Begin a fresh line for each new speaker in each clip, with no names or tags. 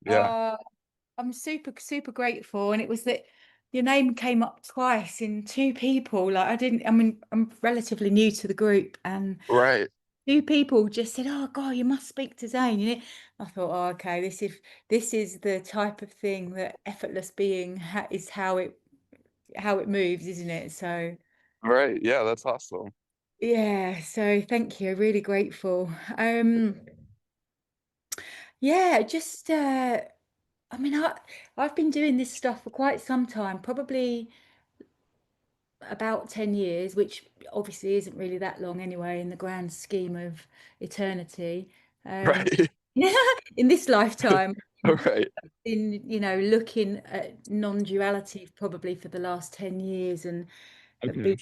Yeah.
I'm super, super grateful. And it was that your name came up twice in two people. Like I mean, I'm relatively new to the group, and
Right.
two people just said, "Oh God, you must speak to Zane." I thought, "Oh, okay, this is the type of thing that effortless being is how it moves, isn't it?" So
Right. Yeah, that's awesome.
yeah, so thank you, really grateful. Yeah, just I mean, I've been doing this stuff for quite some time, probably about 10 years, which obviously isn't really that long anyway in the grand scheme of eternity. Um,
Right.
in this lifetime,
Right.
looking at non-duality probably for the last 10 years, and
Mhm.
been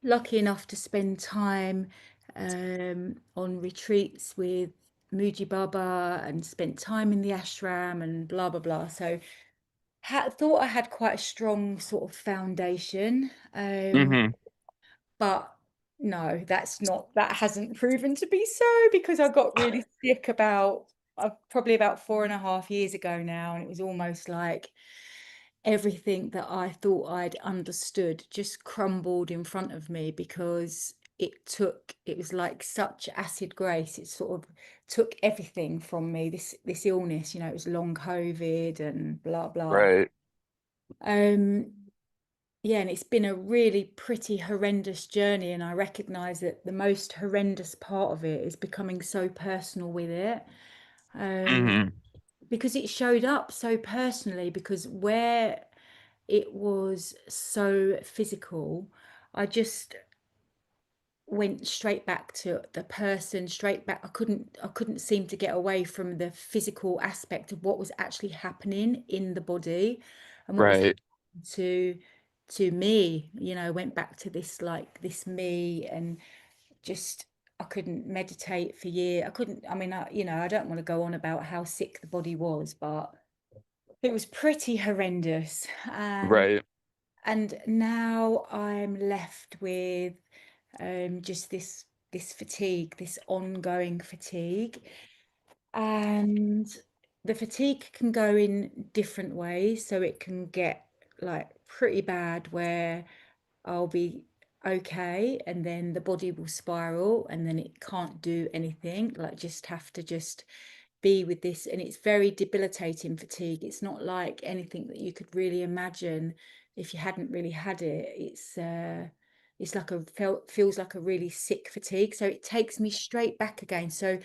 lucky enough to spend time on retreats with Muji Baba and spent time in the ashram and blah blah blah. So thought I had quite a strong sort of foundation.
Mhm.
But no, that hasn't proven to be so, because I got really sick about probably about 4.5 years ago now, and it was almost like everything that I thought I'd understood just crumbled in front of me, because it was like such acid grace. It sort of took everything from me, this illness, it was long COVID and blah blah.
Right.
Um yeah, and it's been a really pretty horrendous journey, and I recognize that the most horrendous part of it is becoming so personal with it. Um,
Mhm.
because it showed up so personally, because where it was so physical, I just went straight back to the person, straight back. I couldn't seem to get away from the physical aspect of what was actually happening in the body, and what was
Right.
to me, went back to this me, and just I couldn't meditate for years. I couldn't, I mean, I don't want to go on about how sick the body was, but it was pretty horrendous.
Right.
And now I'm left with just this fatigue, this ongoing fatigue. And the fatigue can go in different ways. So it can get like pretty bad where I'll be okay, and then the body will spiral, and then it can't do anything, like just have to just be with this. And it's very debilitating fatigue. It's not like anything that you could really imagine if you hadn't really had it. It's like feels like a really sick fatigue. So it takes me straight back again. So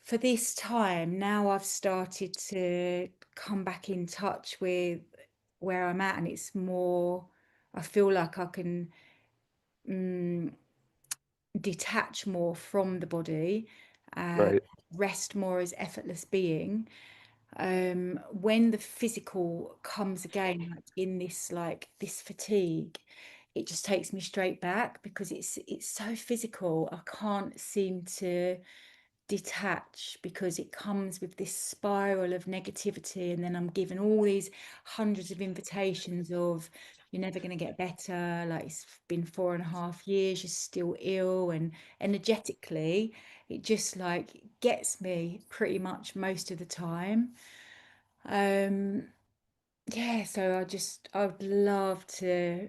for this time now, I've started to come back in touch with where I'm at, and it's more, I feel like I can mm, detach more from the body, uh,
Right.
rest more as effortless being. When the physical comes again, like in this fatigue, it just takes me straight back, because it's so physical. I can't seem to detach, because it comes with this spiral of negativity, and then I'm given all these hundreds of invitations of, you're never going to get better, like it's been 4.5 years, you're still ill. And energetically, it just like gets me pretty much most of the time. um yeah, so I would love to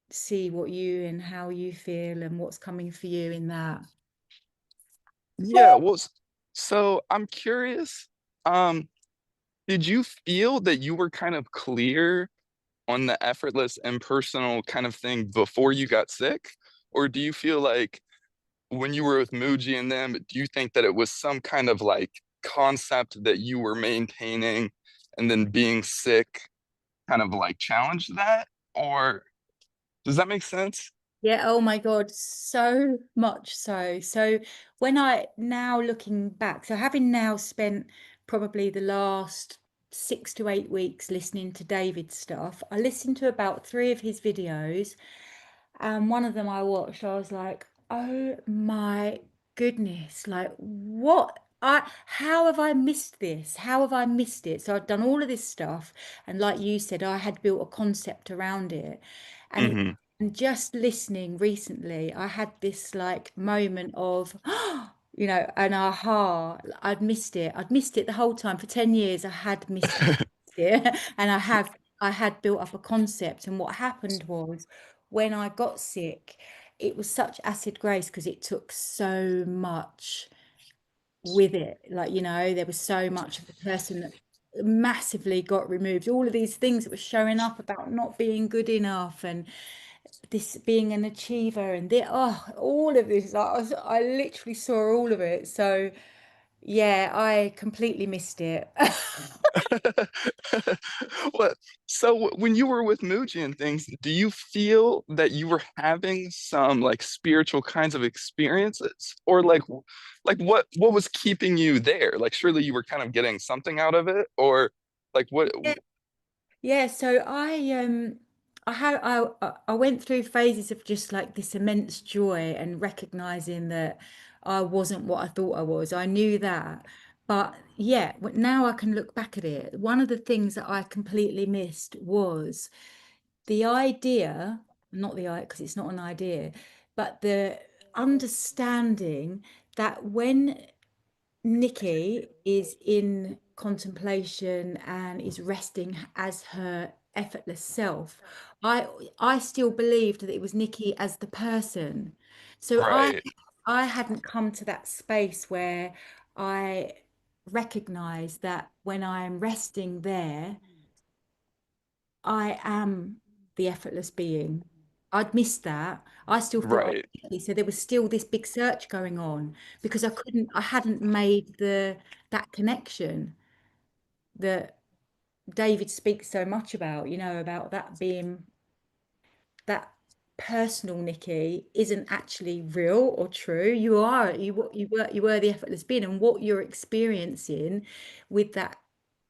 see what you and how you feel and what's coming for you in that.
Yeah, well, so I'm curious, um, did you feel that you were kind of clear on the effortless and personal kind of thing before you got sick? Or do you feel like when you were with Muji and them, do you think that it was some kind of like concept that you were maintaining and then being sick kind of like challenged that? Or does that make sense?
Yeah, oh my God, so much so. So when I now looking back, so having now spent probably the last 6 to 8 weeks listening to David's stuff, I listened to about three of his videos, and one of them I watched, I was like, oh my goodness, like what? How have I missed this? How have I missed it? So I'd done all of this stuff, and like you said, I had built a concept around it. And it and just listening recently, I had this like moment of and aha, I'd missed it the whole time. For 10 years, I had missed it. And I had built up a concept. And what happened was when I got sick, it was such acid grace because it took so much with it. Like, there was so much of the person that massively got removed. All of these things that were showing up about not being good enough and this being an achiever and all of this. I literally saw all of it. So yeah, I completely missed it.
What? So when you were with Muji and things, do you feel that you were having some like spiritual kinds of experiences, or like what was keeping you there? Like surely you were kind of getting something out of it, or like what?
Yeah, yeah. So I went through phases of just like this immense joy and recognizing that I wasn't what I thought I was. I knew that. But yeah, now I can look back at it. One of the things that I completely missed was the idea, not the idea, because it's not an idea, but the understanding that when Nikki is in contemplation and is resting as her effortless self, I I still believed that it was Nikki as the person. So
Right,
I hadn't come to that space where I recognize that when I am resting there, I am the effortless being. I'd missed that. I still thought I was
right.
Nikki. So there was still this big search going on because I hadn't made that connection that David speaks so much about, about that being that personal Nikki isn't actually real or true. You were the effortless being, and what you're experiencing with that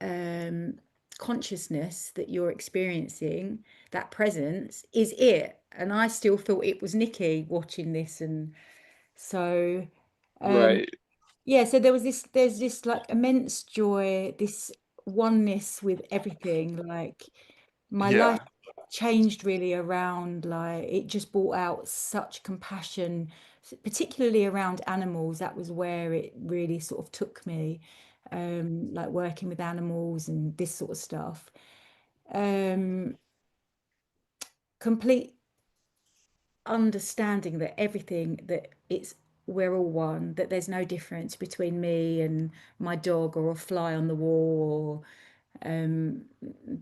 um consciousness that you're experiencing, that presence is it. And I still thought it was Nikki watching this, and so um
Right.
yeah, so there's this like immense joy, this oneness with everything. Like my life
Yeah.
changed really around, like it just brought out such compassion, particularly around animals. That was where it really sort of took me, like working with animals and this sort of stuff. Um, Complete understanding that everything that it's we're all one, that there's no difference between me and my dog or a fly on the wall or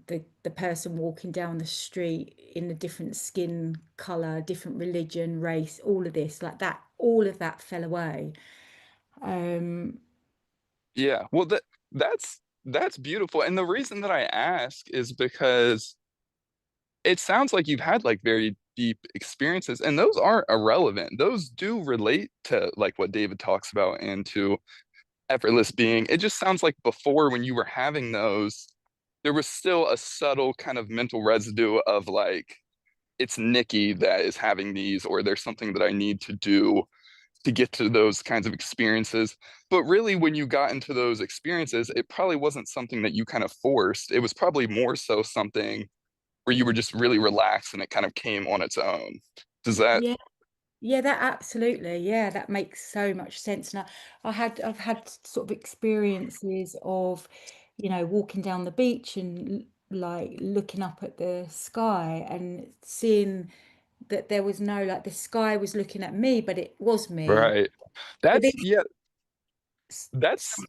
the person walking down the street in a different skin color, different religion, race, all of this, like that, all of that fell away. Um,
Yeah. Well, that's beautiful. And the reason that I ask is because it sounds like you've had like very deep experiences, and those aren't irrelevant. Those do relate to like what David talks about and to effortless being. It just sounds like before when you were having those, there was still a subtle kind of mental residue of like, it's Nikki that is having these, or there's something that I need to do to get to those kinds of experiences. But really, when you got into those experiences, it probably wasn't something that you kind of forced. It was probably more so something where you were just really relaxed and it kind of came on its own. Does that?
yeah, yeah, that absolutely, yeah, that makes so much sense. And I've had sort of experiences of, walking down the beach and like looking up at the sky and seeing that there was no, like the sky was looking at me, but it was me.
Right.
So this,
That's, yeah, that's,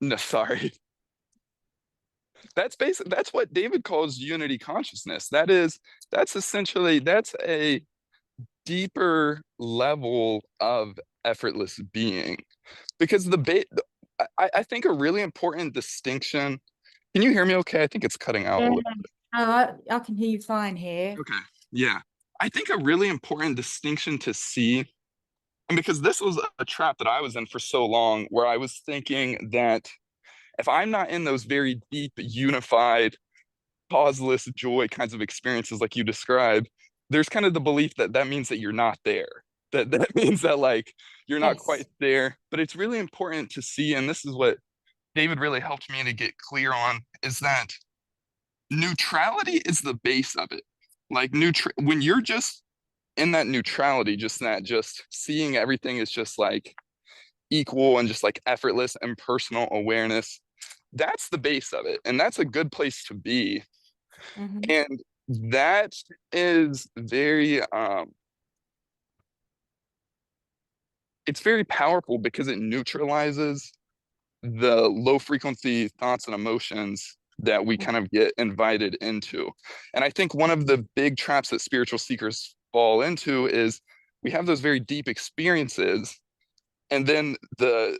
no, sorry. That's basic. That's what David calls unity consciousness. That's essentially, that's a deeper level of effortless being. Because I think a really important distinction. Can you hear me okay? I think it's cutting out a
yeah,
little.
I can hear you fine here.
Okay. Yeah. I think a really important distinction to see, and because this was a trap that I was in for so long, where I was thinking that if I'm not in those very deep, unified, causeless joy kinds of experiences like you described, there's kind of the belief that that means that you're not there. That means that like you're not quite
Yes.
there. But it's really important to see, and this is what David really helped me to get clear on, is that neutrality is the base of it. Like when you're just in that neutrality, just seeing everything is just like equal and just like effortless and personal awareness. That's the base of it. And that's a good place to be.
Hmm.
And that is very it's very powerful because it neutralizes the low frequency thoughts and emotions that we kind of get invited into. And I think one of the big traps that spiritual seekers fall into is we have those very deep experiences, and then the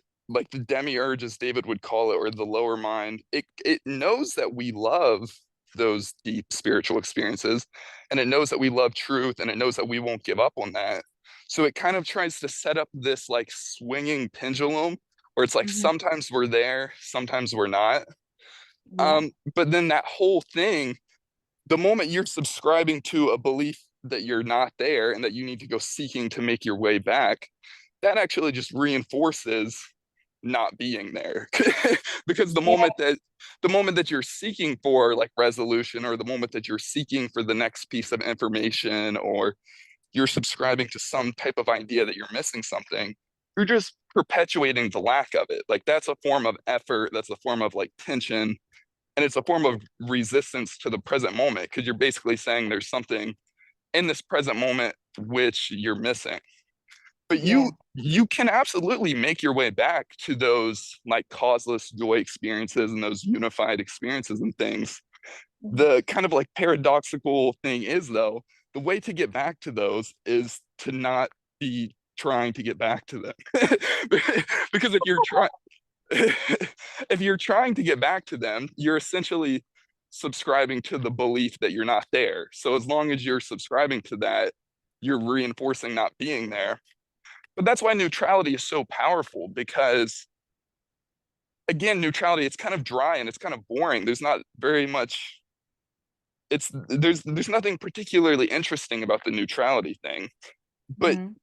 demiurge, as David would call it, or the lower mind, it knows that we love those deep spiritual experiences, and it knows that we love truth, and it knows that we won't give up on that. So it kind of tries to set up this like swinging pendulum where it's like
Hmm.
sometimes we're there, sometimes we're not.
Yeah.
But then that whole thing, the moment you're subscribing to a belief that you're not there and that you need to go seeking to make your way back, that actually just reinforces not being there. Because
Yeah.
the moment that you're seeking for like resolution, or the moment that you're seeking for the next piece of information, or you're subscribing to some type of idea that you're missing something, you're just perpetuating the lack of it. Like that's a form of effort, that's a form of like tension, and it's a form of resistance to the present moment because you're basically saying there's something in this present moment which you're missing. But
Yeah.
you can absolutely make your way back to those like causeless joy experiences and those unified experiences and things.
Mhm.
The kind of like paradoxical thing is though, the way to get back to those is to not be trying to get back to them. Because if you're trying to get back to them, you're essentially subscribing to the belief that you're not there. So as long as you're subscribing to that, you're reinforcing not being there. But that's why neutrality is so powerful because again, neutrality, it's kind of dry and it's kind of boring. There's not very much there's nothing particularly interesting about the neutrality thing. But
Mhm.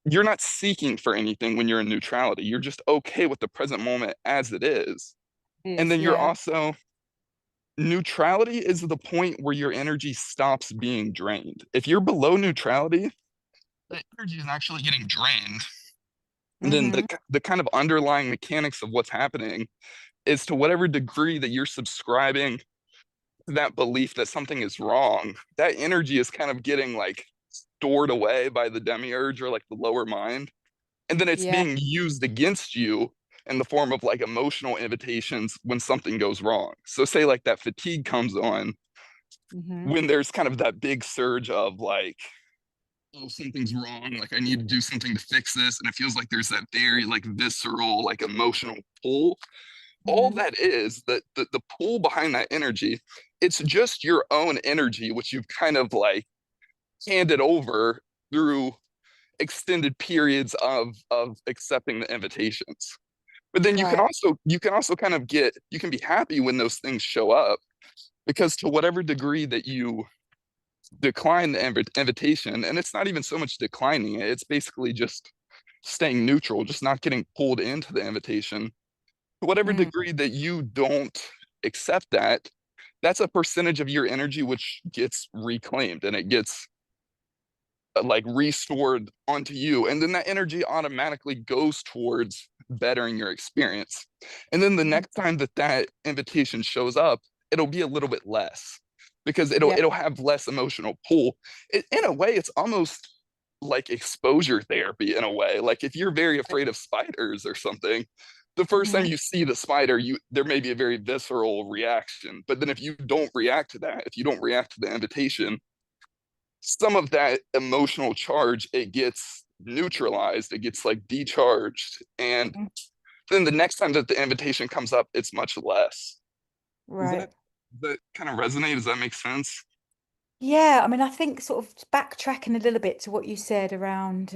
you're not seeking for anything when you're in neutrality. You're just okay with the present moment as it is. And
Is,
then you're
yeah.
also neutrality is the point where your energy stops being drained. If you're below neutrality, the energy is actually getting drained. And then
Hmm.
the kind of underlying mechanics of what's happening is to whatever degree that you're subscribing to that belief that something is wrong, that energy is kind of getting like stored away by the demiurge or like the lower mind. And then it's
Yeah.
being used against you in the form of like emotional invitations when something goes wrong. So say like that fatigue comes on
Hmm.
when there's kind of that big surge of like, oh, something's wrong, like I need to do something to fix this, and it feels like there's that very like visceral like emotional pull. All
Hmm.
that is that the pull behind that energy, it's just your own energy which you've kind of like handed over through extended periods of accepting the invitations. But then
Right.
you can also kind of get, you can be happy when those things show up, because to whatever degree that you decline the invitation, and it's not even so much declining it, it's basically just staying neutral, just not getting pulled into the invitation. To whatever
Mm.
degree that you don't accept that, that's a percentage of your energy which gets reclaimed and it gets like restored onto you. And then that energy automatically goes towards bettering your experience. And then the
Mhm.
next time that that invitation shows up, it'll be a little bit less because
Yeah.
it'll have less emotional pull. In a way, it's almost like exposure therapy in a way. Like if you're very afraid of spiders or something, the first time
Hmm.
you see the spider, you there may be a very visceral reaction. But then if you don't react to that, if you don't react to the invitation, some of that emotional charge, it gets neutralized, it gets like decharged, and then the next time that the invitation comes up it's much less. Does
Right.
that kind of resonate? Does that make sense?
Yeah, I mean, I think sort of backtracking a little bit to what you said around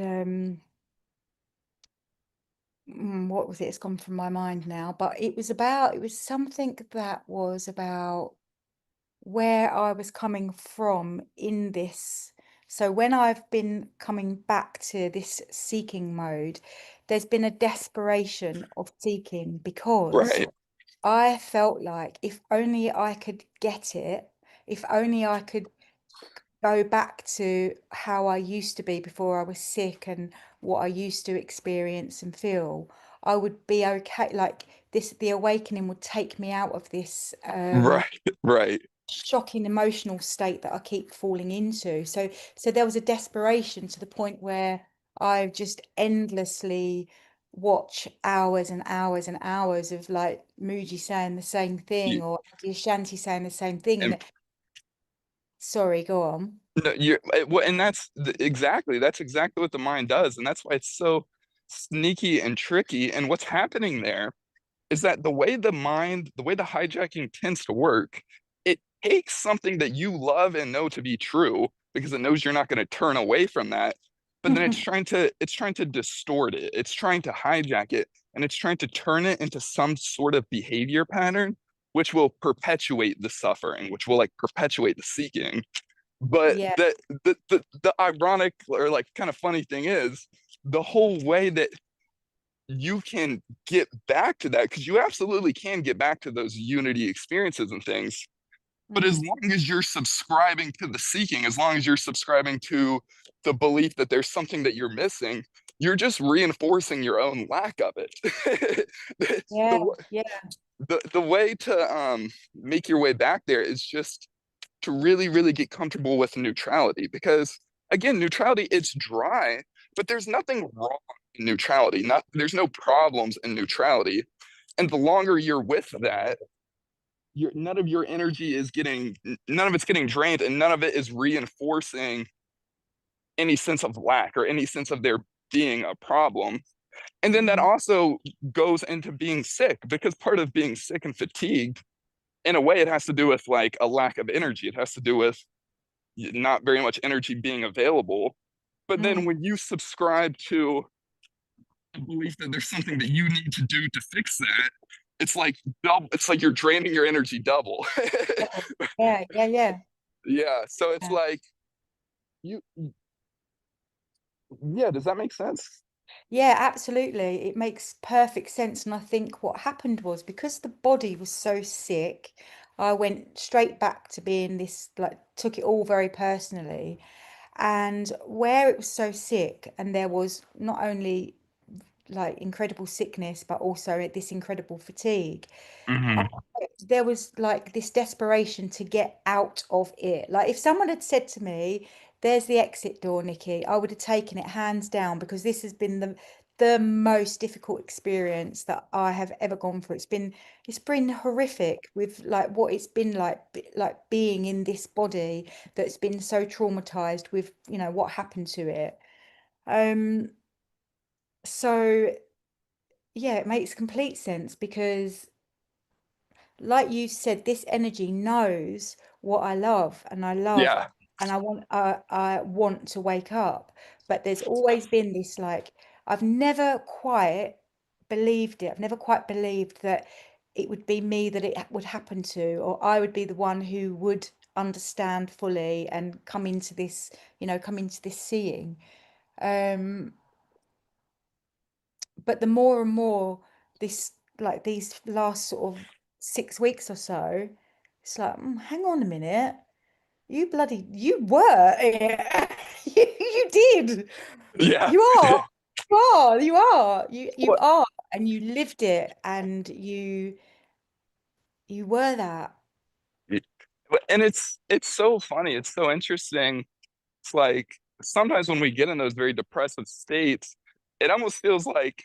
what was it? It's gone from my mind now, but it was something that was about where I was coming from in this. So when I've been coming back to this seeking mode, there's been a desperation of seeking because
Right.
I felt like if only I could get it, if only I could go back to how I used to be before I was sick and what I used to experience and feel, I would be okay. Like this, the awakening would take me out of this
Right, right.
shocking emotional state that I keep falling into. So there was a desperation to the point where I just endlessly watch hours and hours and hours of like Muji saying the same thing
You,
or Auntie Ashanti saying the same thing.
and
And sorry, go on.
no, well, and that's exactly what the mind does, and that's why it's so sneaky and tricky. And what's happening there is that the way the hijacking tends to work, it takes something that you love and know to be true because it knows you're not going to turn away from that. But then it's trying to distort it. It's trying to hijack it and it's trying to turn it into some sort of behavior pattern, which will perpetuate the suffering, which will like perpetuate the seeking. But
Yeah.
the ironic or like kind of funny thing is the whole way that you can get back to that because you absolutely can get back to those unity experiences and things. But as
Mm.
long as you're subscribing to the seeking, as long as you're subscribing to the belief that there's something that you're missing, you're just reinforcing your own lack of it. the,
Yeah.
the,
Yeah.
the way to make your way back there is just to really, really get comfortable with neutrality because again, neutrality, it's dry, but there's nothing wrong in neutrality. There's no problems in neutrality. And the longer you're with that, none of your energy is getting, none of it's getting drained, and none of it is reinforcing any sense of lack or any sense of there being a problem. And then that
Mhm.
also goes into being sick because part of being sick and fatigued, in a way, it has to do with like a lack of energy. It has to do with not very much energy being available. But then
Mm.
when you subscribe to a belief that there's something that you need to do to fix that, it's like double, it's like you're draining your energy double.
Oh, yeah. Yeah. Yeah.
Yeah. So it's
Yeah.
like you yeah, does that make sense?
Yeah, absolutely. It makes perfect sense. And I think what happened was because the body was so sick, I went straight back to being this, like, took it all very personally. And where it was so sick, and there was not only like incredible sickness, but also this incredible fatigue. I-
Hmm.
There was like this desperation to get out of it. Like if someone had said to me, "There's the exit door, Nikki," I would have taken it hands down because this has been the most difficult experience that I have ever gone through. It's been horrific with like what it's been like like being in this body that's been so traumatized with, what happened to it. Um, so yeah, it makes complete sense because like you said, this energy knows what I love and I love
Yeah.
and I want to wake up. But there's always been this like I've never quite believed it. I've never quite believed that it would be me that it would happen to, or I would be the one who would understand fully and come into this seeing. Um, but the more and more this like these last sort of 6 weeks or so, it's like, hang on a minute, you were you did,
Yeah.
you are, you
Well,
are, and you lived it, and you were that.
and it's so funny. It's so interesting. It's like sometimes when we get in those very depressive states, it almost feels like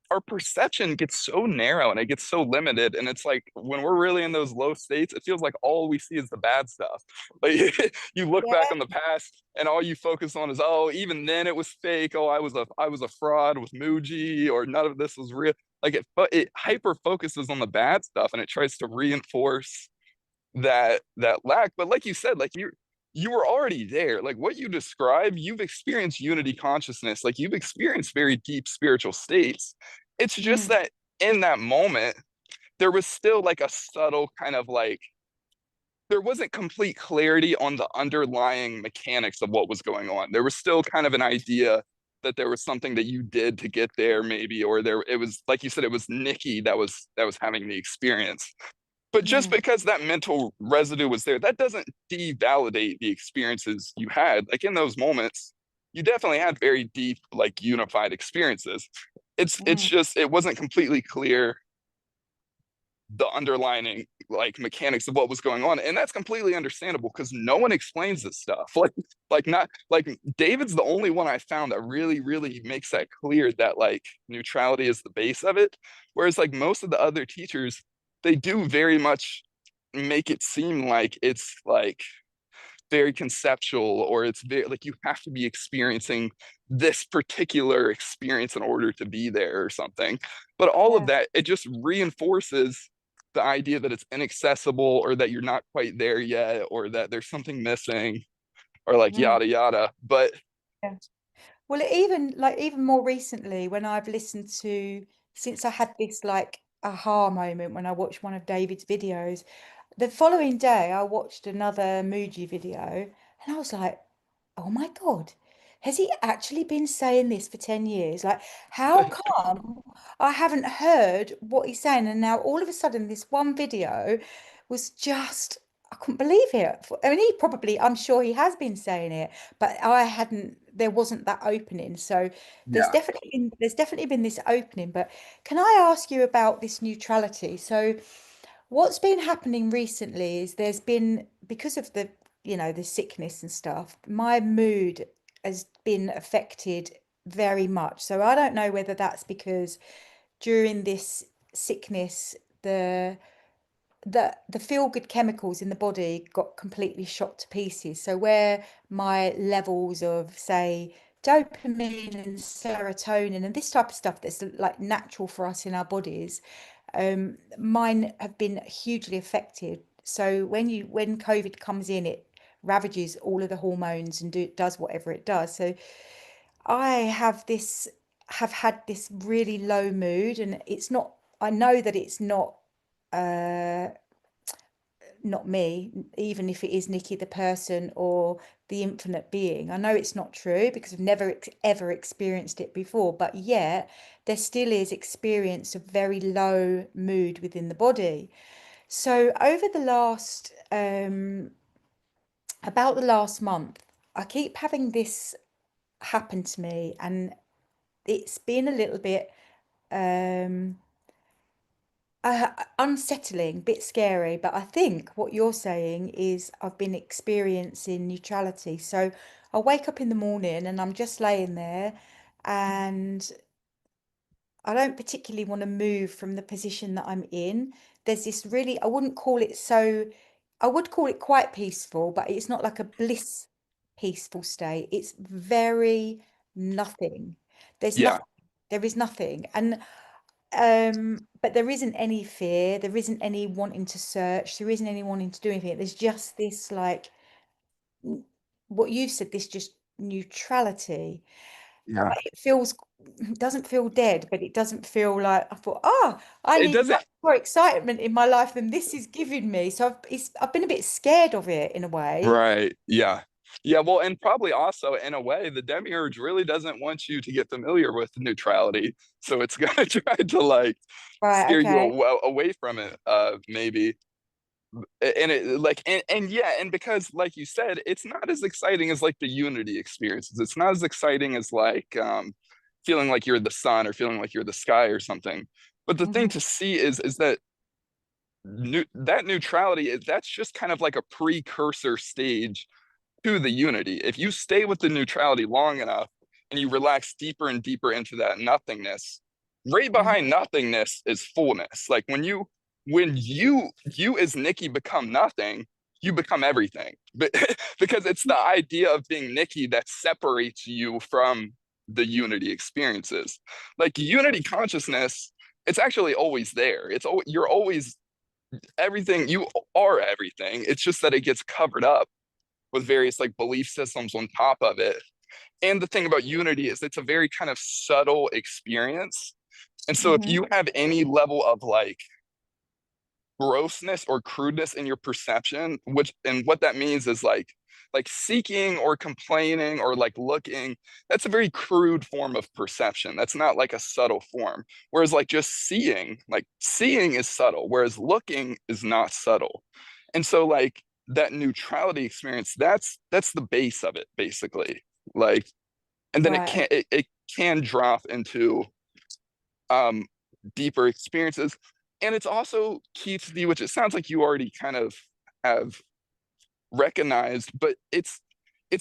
our perception gets so narrow and it gets so limited. And it's like when we're really in those low states, it feels like all we see is the bad stuff. Like you look back
Yeah.
on the past and all you focus on is, oh, even then it was fake. Oh, I was a fraud with Muji, or none of this was real. Like it hyper focuses on the bad stuff and it tries to reinforce that lack. But like you said, like you were already there. Like what you describe, you've experienced unity consciousness, like you've experienced very deep spiritual states. It's just
Mm,
that in that moment there was still like a subtle kind of like there wasn't complete clarity on the underlying mechanics of what was going on. There was still kind of an idea that there was something that you did to get there maybe, or there it was like you said, it was Nikki that was having the experience. But just
mm,
because that mental residue was there, that doesn't devalidate the experiences you had. Like in those moments, you definitely had very deep, like unified experiences. It's
Mm,
just it wasn't completely clear the underlining like mechanics of what was going on, and that's completely understandable because no one explains this stuff. Like not like David's the only one I found that really makes that clear, that like neutrality is the base of it, whereas like most of the other teachers, they do very much make it seem like it's like very conceptual, or it's very like you have to be experiencing this particular experience in order to be there or something. But all of
yeah,
that, it just reinforces the idea that it's inaccessible, or that you're not quite there yet, or that there's something missing, or like
mm,
yada yada. But
yeah. Well, even like even more recently, when I've listened to, since I had this like aha moment when I watched one of David's videos, the following day I watched another Muji video and I was like, oh my God, has he actually been saying this for 10 years? Like, how come I haven't heard what he's saying? And now all of a sudden, this one video was just, I couldn't believe it. I mean, he probably, I'm sure he has been saying it, but I hadn't, there wasn't that opening. So
yeah,
there's definitely been this opening. But can I ask you about this neutrality? So, what's been happening recently is there's been, because of the, the sickness and stuff, my mood has been affected very much. So I don't know whether that's because during this sickness, the feel good chemicals in the body got completely shot to pieces. So where my levels of, say, dopamine and serotonin and this type of stuff that's like natural for us in our bodies, mine have been hugely affected. So when COVID comes in, it ravages all of the hormones and does whatever it does. So I have had this really low mood, and it's not. I know that it's uh not me, even if it is Nikki the person or the infinite being. I know it's not true because I've never ever experienced it before, but yet there still is experience of very low mood within the body. So over the last about the last month, I keep having this happen to me, and it's been a little bit unsettling, bit scary, but I think what you're saying is I've been experiencing neutrality. So I wake up in the morning and I'm just laying there, and I don't particularly want to move from the position that I'm in. There's this really, I wouldn't call it so, I would call it quite peaceful, but it's not like a bliss peaceful state. It's very nothing. There's
yeah,
nothing. There is nothing. And but there isn't any fear, there isn't any wanting to search, there isn't any wanting to do anything. There's just this like what you said, this just neutrality.
yeah.
It feels it doesn't feel dead, but it doesn't feel like I thought, oh, I
It
need
doesn't.
much more excitement in my life than this is giving me. So I've been a bit scared of it in a way.
Right. Yeah. Yeah. Well, and probably also in a way, the demiurge really doesn't want you to get familiar with neutrality. So it's gonna try to like
Right,
steer you
okay.
away from it, maybe. And it like and yeah, and because like you said, it's not as exciting as like the unity experiences. It's not as exciting as like feeling like you're the sun or feeling like you're the sky or something. But the thing
Mhm,
to see is that that neutrality is that's just kind of like a precursor stage to the unity. If you stay with the neutrality long enough and you relax deeper and deeper into that nothingness, right
mhm,
behind nothingness is fullness. Like when you as Nikki become nothing, you become everything. But because it's the idea of being Nikki that separates you from the unity experiences. Like unity consciousness, it's actually always there. You're always everything. You are everything. It's just that it gets covered up with various like belief systems on top of it. And the thing about unity is it's a very kind of subtle experience. And so if
mhm,
you have any level of like grossness or crudeness in your perception, which and what that means is like seeking or complaining or like looking, that's a very crude form of perception. That's not like a subtle form. Whereas like just seeing, like seeing is subtle, whereas looking is not subtle. And so like that neutrality experience, that's the base of it basically. Like And then
Right.
it can drop into um deeper experiences. And it's also key to the, which it sounds like you already kind of have recognized, but it's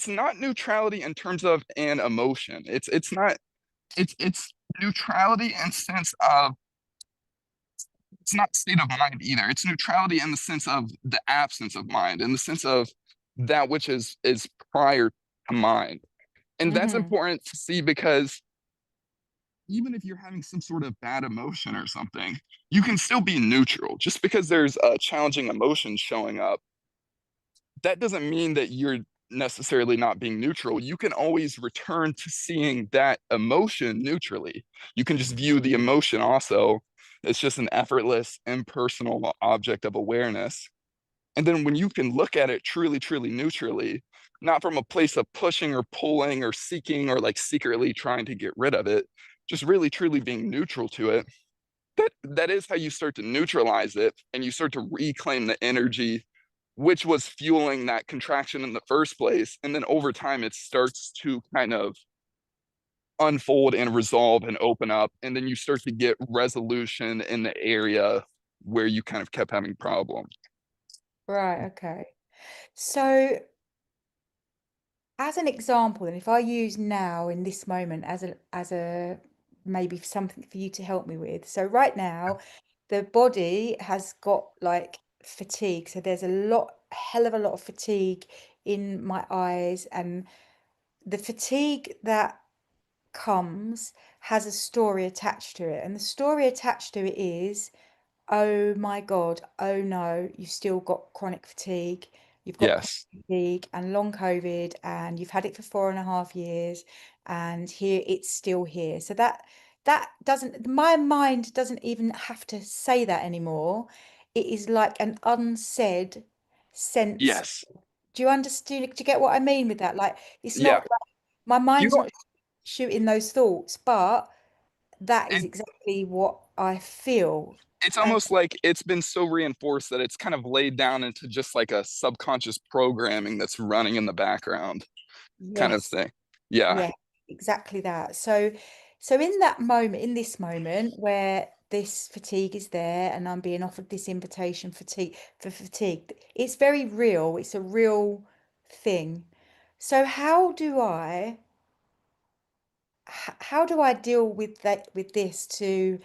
not neutrality in terms of an emotion. It's not it's neutrality in sense of it's not state of mind either. It's neutrality in the sense of the absence of mind, in the sense of that which is prior to mind. And that's
Hmm.
important to see because even if you're having some sort of bad emotion or something, you can still be neutral. Just because there's a challenging emotion showing up, that doesn't mean that you're necessarily not being neutral. You can always return to seeing that emotion neutrally. You can just view the emotion also as just an effortless, impersonal object of awareness. And then when you can look at it truly, truly neutrally, not from a place of pushing or pulling or seeking or like secretly trying to get rid of it, just really, truly being neutral to it, that is how you start to neutralize it and you start to reclaim the energy which was fueling that contraction in the first place. And then over time, it starts to kind of unfold and resolve and open up. And then you start to get resolution in the area where you kind of kept having problems.
Right. Okay. So, as an example, and if I use now in this moment as a maybe something for you to help me with. So right now, the body has got like fatigue. So there's a hell of a lot of fatigue in my eyes, and the fatigue that comes has a story attached to it. And the story attached to it is, oh my God, oh no, you've still got chronic fatigue. You've got chronic
Yes.
fatigue and long COVID, and you've had it for 4.5 years, and here it's still here. So that doesn't, my mind doesn't even have to say that anymore. It is like an unsaid sense.
Yes.
Do you understand? Do you get what I mean with that? Like it's
Yeah.
not like my
You
mind's
don't,
not shooting those thoughts, but that is
it,
exactly what I feel.
it's
And
almost like it's been so reinforced that it's kind of laid down into just like a subconscious programming that's running in the background kind of
yes,
thing. Yeah.
yeah, exactly that. So in that moment, in this moment where this fatigue is there and I'm being offered this invitation for fatigue, it's very real. It's a real thing. So how do I deal with that with this to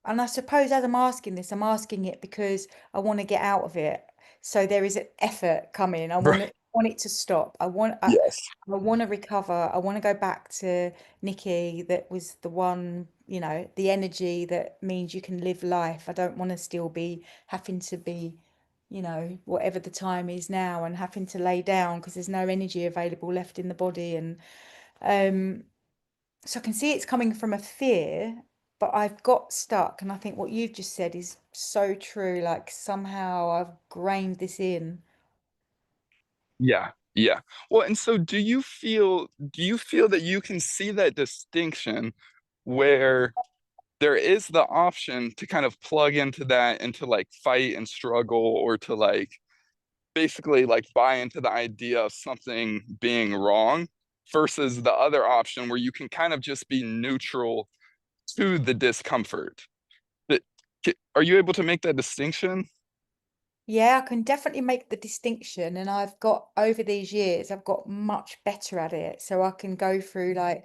and I suppose as I'm asking this, I'm asking it because I want to get out of it. So there is an effort coming. Want it to stop.
Yes.
I want to recover. I want to go back to Nikki that was the one, the energy that means you can live life. I don't want to still be having to be, whatever the time is now and having to lay down because there's no energy available left in the body. And um so I can see it's coming from a fear, but I've got stuck. And I think what you've just said is so true. Like somehow I've grained this in.
Yeah. Yeah. Well, and so do you feel that you can see that distinction where there is the option to kind of plug into that and to like fight and struggle or to like basically like buy into the idea of something being wrong versus the other option where you can kind of just be neutral to the discomfort. That- Are you able to make that distinction?
Yeah, I can definitely make the distinction. And I've got over these years, I've got much better at it. So I can go through like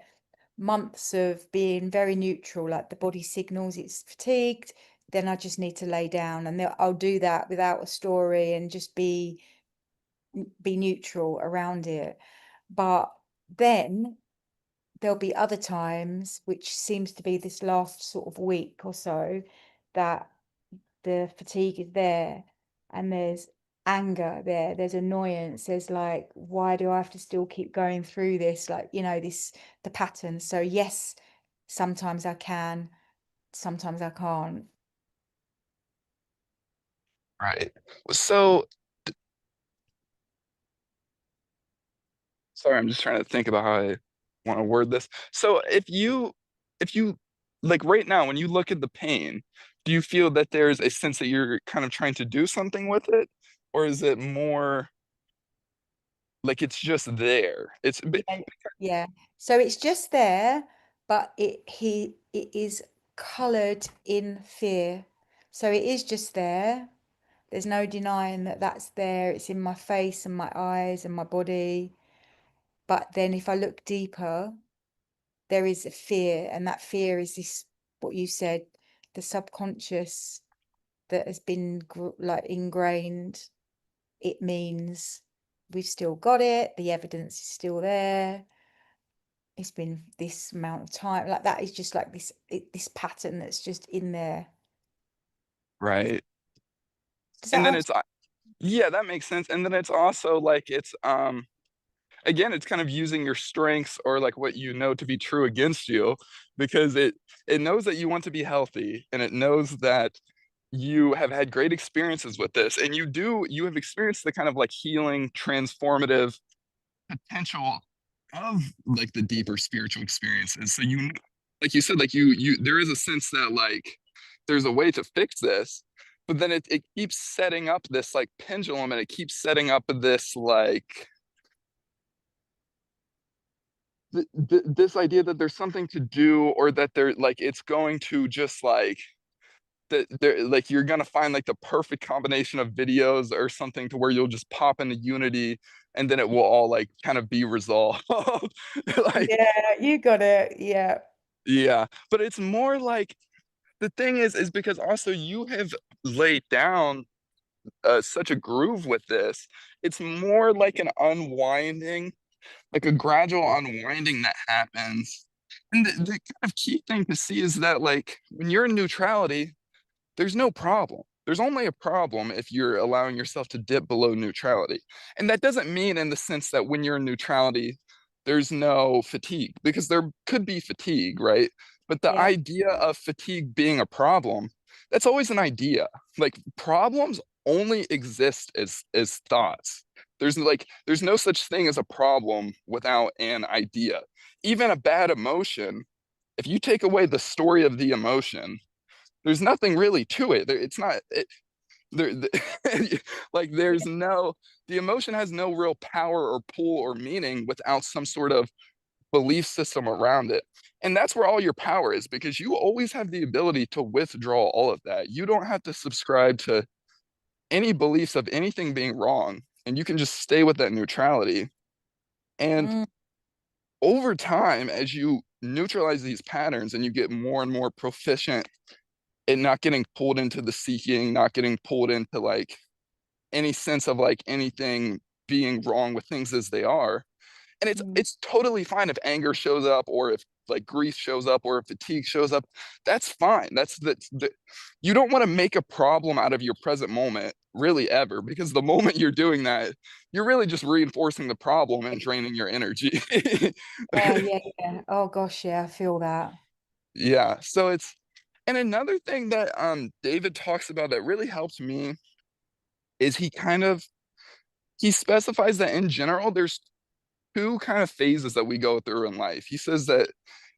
months of being very neutral, like the body signals it's fatigued, then I just need to lay down. And then I'll do that without a story and just be neutral around it. But then there'll be other times, which seems to be this last sort of week or so, that the fatigue is there and there's anger there, there's annoyance, there's like, why do I have to still keep going through this? Like, the pattern. So, yes, sometimes I can, sometimes I can't.
Right. So, sorry, I'm just trying to think about how I want to word this. So, if you like right now, when you look at the pain, do you feel that there's a sense that you're kind of trying to do something with it? Or is it more like it's just there?
Yeah, yeah. So it's just there, but it is colored in fear. So it is just there. There's no denying that that's there. It's in my face and my eyes and my body. But then if I look deeper, there is a fear, and that fear is this, what you said, the subconscious that has been like ingrained. It means we've still got it, the evidence is still there. It's been this amount of time. Like that is just like this pattern that's just in there.
Right.
Does that
And then
answer?
it's yeah, that makes sense. And then it's also like it's again, it's kind of using your strengths or like what you know to be true against you because it knows that you want to be healthy and it knows that you have had great experiences with this and you have experienced the kind of like healing transformative potential of like the deeper spiritual experiences. So you, like you said, like you there is a sense that like there's a way to fix this, but then it keeps setting up this like pendulum and it keeps setting up this like this idea that there's something to do or that there like it's going to just like that there like you're gonna find like the perfect combination of videos or something to where you'll just pop into Unity and then it will all like kind of be resolved. Like
Yeah, you got it. Yeah.
yeah, but it's more like the thing is because also you have laid down such a groove with this. It's more like an unwinding, like a gradual unwinding that happens. And the kind of key thing to see is that like when you're in neutrality, there's no problem. There's only a problem if you're allowing yourself to dip below neutrality. And that doesn't mean in the sense that when you're in neutrality, there's no fatigue, because there could be fatigue, right? But the
Yeah.
idea of fatigue being a problem, that's always an idea. Like problems only exist as thoughts. There's no such thing as a problem without an idea. Even a bad emotion, if you take away the story of the emotion, there's nothing really to it. It's not there. Like there's no the emotion has no real power or pull or meaning without some sort of belief system around it. And that's where all your power is because you always have the ability to withdraw all of that. You don't have to subscribe to any beliefs of anything being wrong, and you can just stay with that neutrality. And
Mm,
over time, as you neutralize these patterns and you get more and more proficient and not getting pulled into the seeking, not getting pulled into like any sense of like anything being wrong with things as they are. And
mm.
it's totally fine if anger shows up or if like grief shows up or if fatigue shows up. That's fine. You don't want to make a problem out of your present moment really ever because the moment you're doing that, you're really just reinforcing the problem and draining your energy.
Yeah, yeah, yeah. Oh gosh, yeah, I feel that.
Yeah. So it's and another thing that David talks about that really helped me is he specifies that in general there's two kind of phases that we go through in life. He says that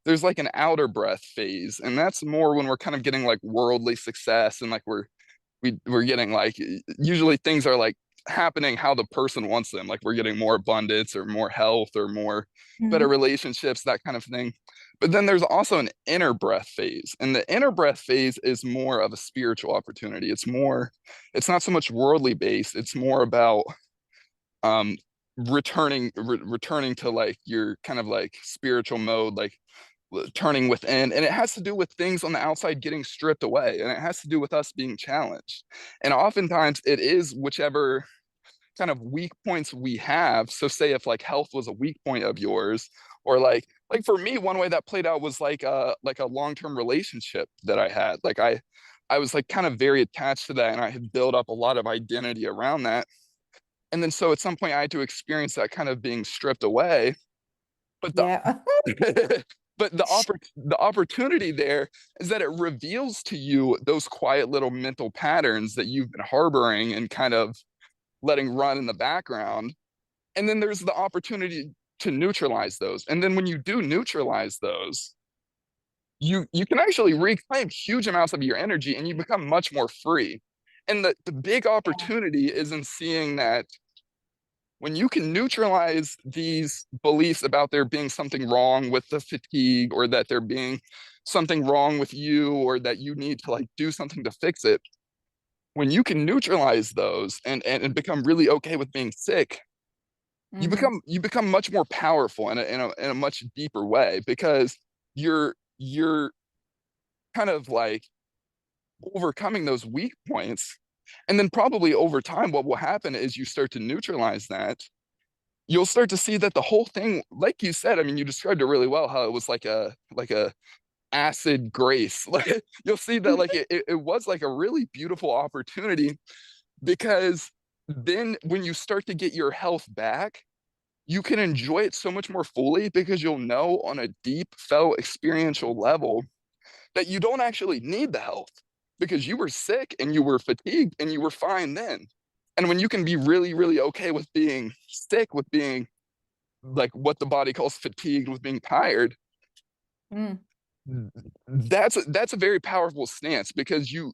there's like an outer breath phase, and that's more when we're kind of getting like worldly success and like we're getting like usually things are like happening how the person wants them. Like we're getting more abundance or more health or more better
Mm.
relationships, that kind of thing. But then there's also an inner breath phase. And the inner breath phase is more of a spiritual opportunity. It's not so much worldly based, it's more about um returning to like your kind of like spiritual mode, like turning within, and it has to do with things on the outside getting stripped away, and it has to do with us being challenged. And oftentimes it is whichever kind of weak points we have. So say if like health was a weak point of yours, or like for me one way that played out was like a long-term relationship that I had. Like I was like kind of very attached to that and I had built up a lot of identity around that. And then so at some point I had to experience that kind of being stripped away. But the
Yeah.
but the opportunity there is that it reveals to you those quiet little mental patterns that you've been harboring and kind of letting run in the background. And then there's the opportunity to neutralize those. And then when you do neutralize those, you can actually reclaim huge amounts of your energy and you become much more free. And the big opportunity is in seeing that when you can neutralize these beliefs about there being something wrong with the fatigue, or that there being something wrong with you, or that you need to like do something to fix it, when you can neutralize those and become really okay with being sick,
Mm.
you become much more powerful in a much deeper way, because you're kind of like overcoming those weak points. And then probably over time, what will happen is you start to neutralize that. You'll start to see that the whole thing, like you said, I mean, you described it really well, how it was like a acid grace. Like you'll see that like it was like a really beautiful opportunity, because then when you start to get your health back, you can enjoy it so much more fully, because you'll know on a deep felt experiential level that you don't actually need the health, because you were sick and you were fatigued and you were fine then. And when you can be really, really okay with being sick, with being like what the body calls fatigued, with being tired,
Mm.
that's a very powerful stance, because you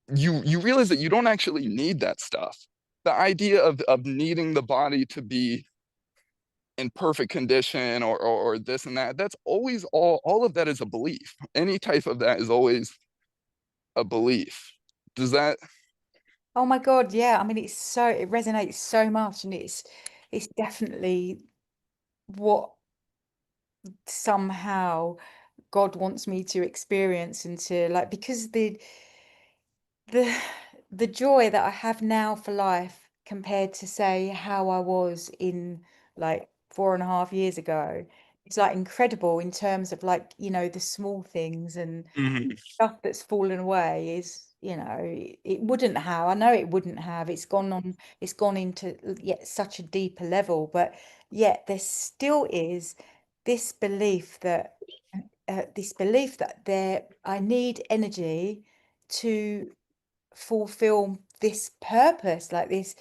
realize that you don't actually need that stuff. The idea of needing the body to be in perfect condition, or this and that, that's always all of that is a belief. Any type of that is always a belief. Does that?
Oh my God, yeah. I mean, it resonates so much, and it's definitely what somehow God wants me to experience and to like, because the the joy that I have now for life compared to say how I was in like 4.5 years ago, it's like incredible in terms of like, the small things and
Mhm.
stuff that's fallen away is, it wouldn't have, I know it wouldn't have, it's gone into yet such a deeper level, but yet there still is this belief that I need energy to fulfill this purpose, like this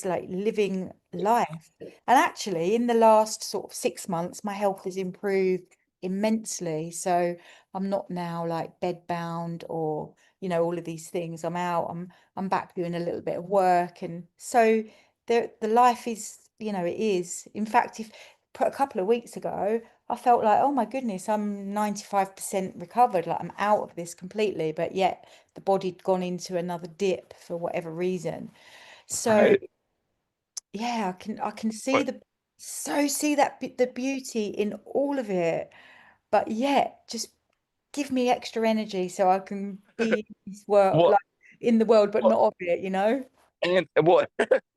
like living life. And actually, in the last sort of 6 months, my health has improved immensely. So I'm not now like bedbound or, all of these things. I'm out, I'm back doing a little bit of work. And so the life is, it is. In fact, if put a couple of weeks ago, I felt like, oh my goodness, I'm 95% recovered, like I'm out of this completely, but yet the body'd gone into another dip for whatever reason. So
Right.
yeah, I can
But
see that the beauty in all of it, but yet just give me extra energy so I can be in this world,
well,
like in the world, but
well,
not of it.
and well,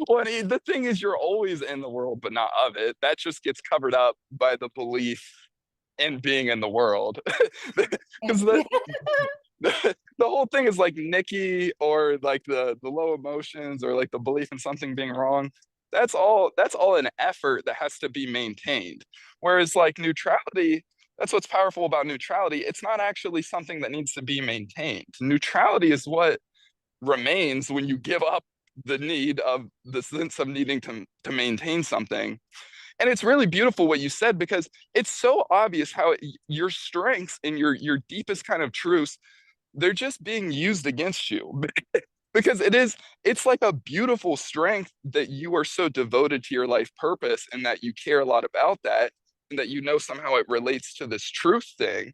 well, the thing is, you're always in the world, but not of it. That just gets covered up by the belief in being in the world, because
Yeah.
the whole thing is like Nikki, or like the low emotions, or like the belief in something being wrong. That's all an effort that has to be maintained. Whereas like neutrality, that's what's powerful about neutrality. It's not actually something that needs to be maintained. Neutrality is what remains when you give up the need of the sense of needing to maintain something. And it's really beautiful what you said, because it's so obvious how your strengths and your deepest kind of truths, they're just being used against you. Because it's like a beautiful strength that you are so devoted to your life purpose, and that you care a lot about that, and that somehow it relates to this truth thing.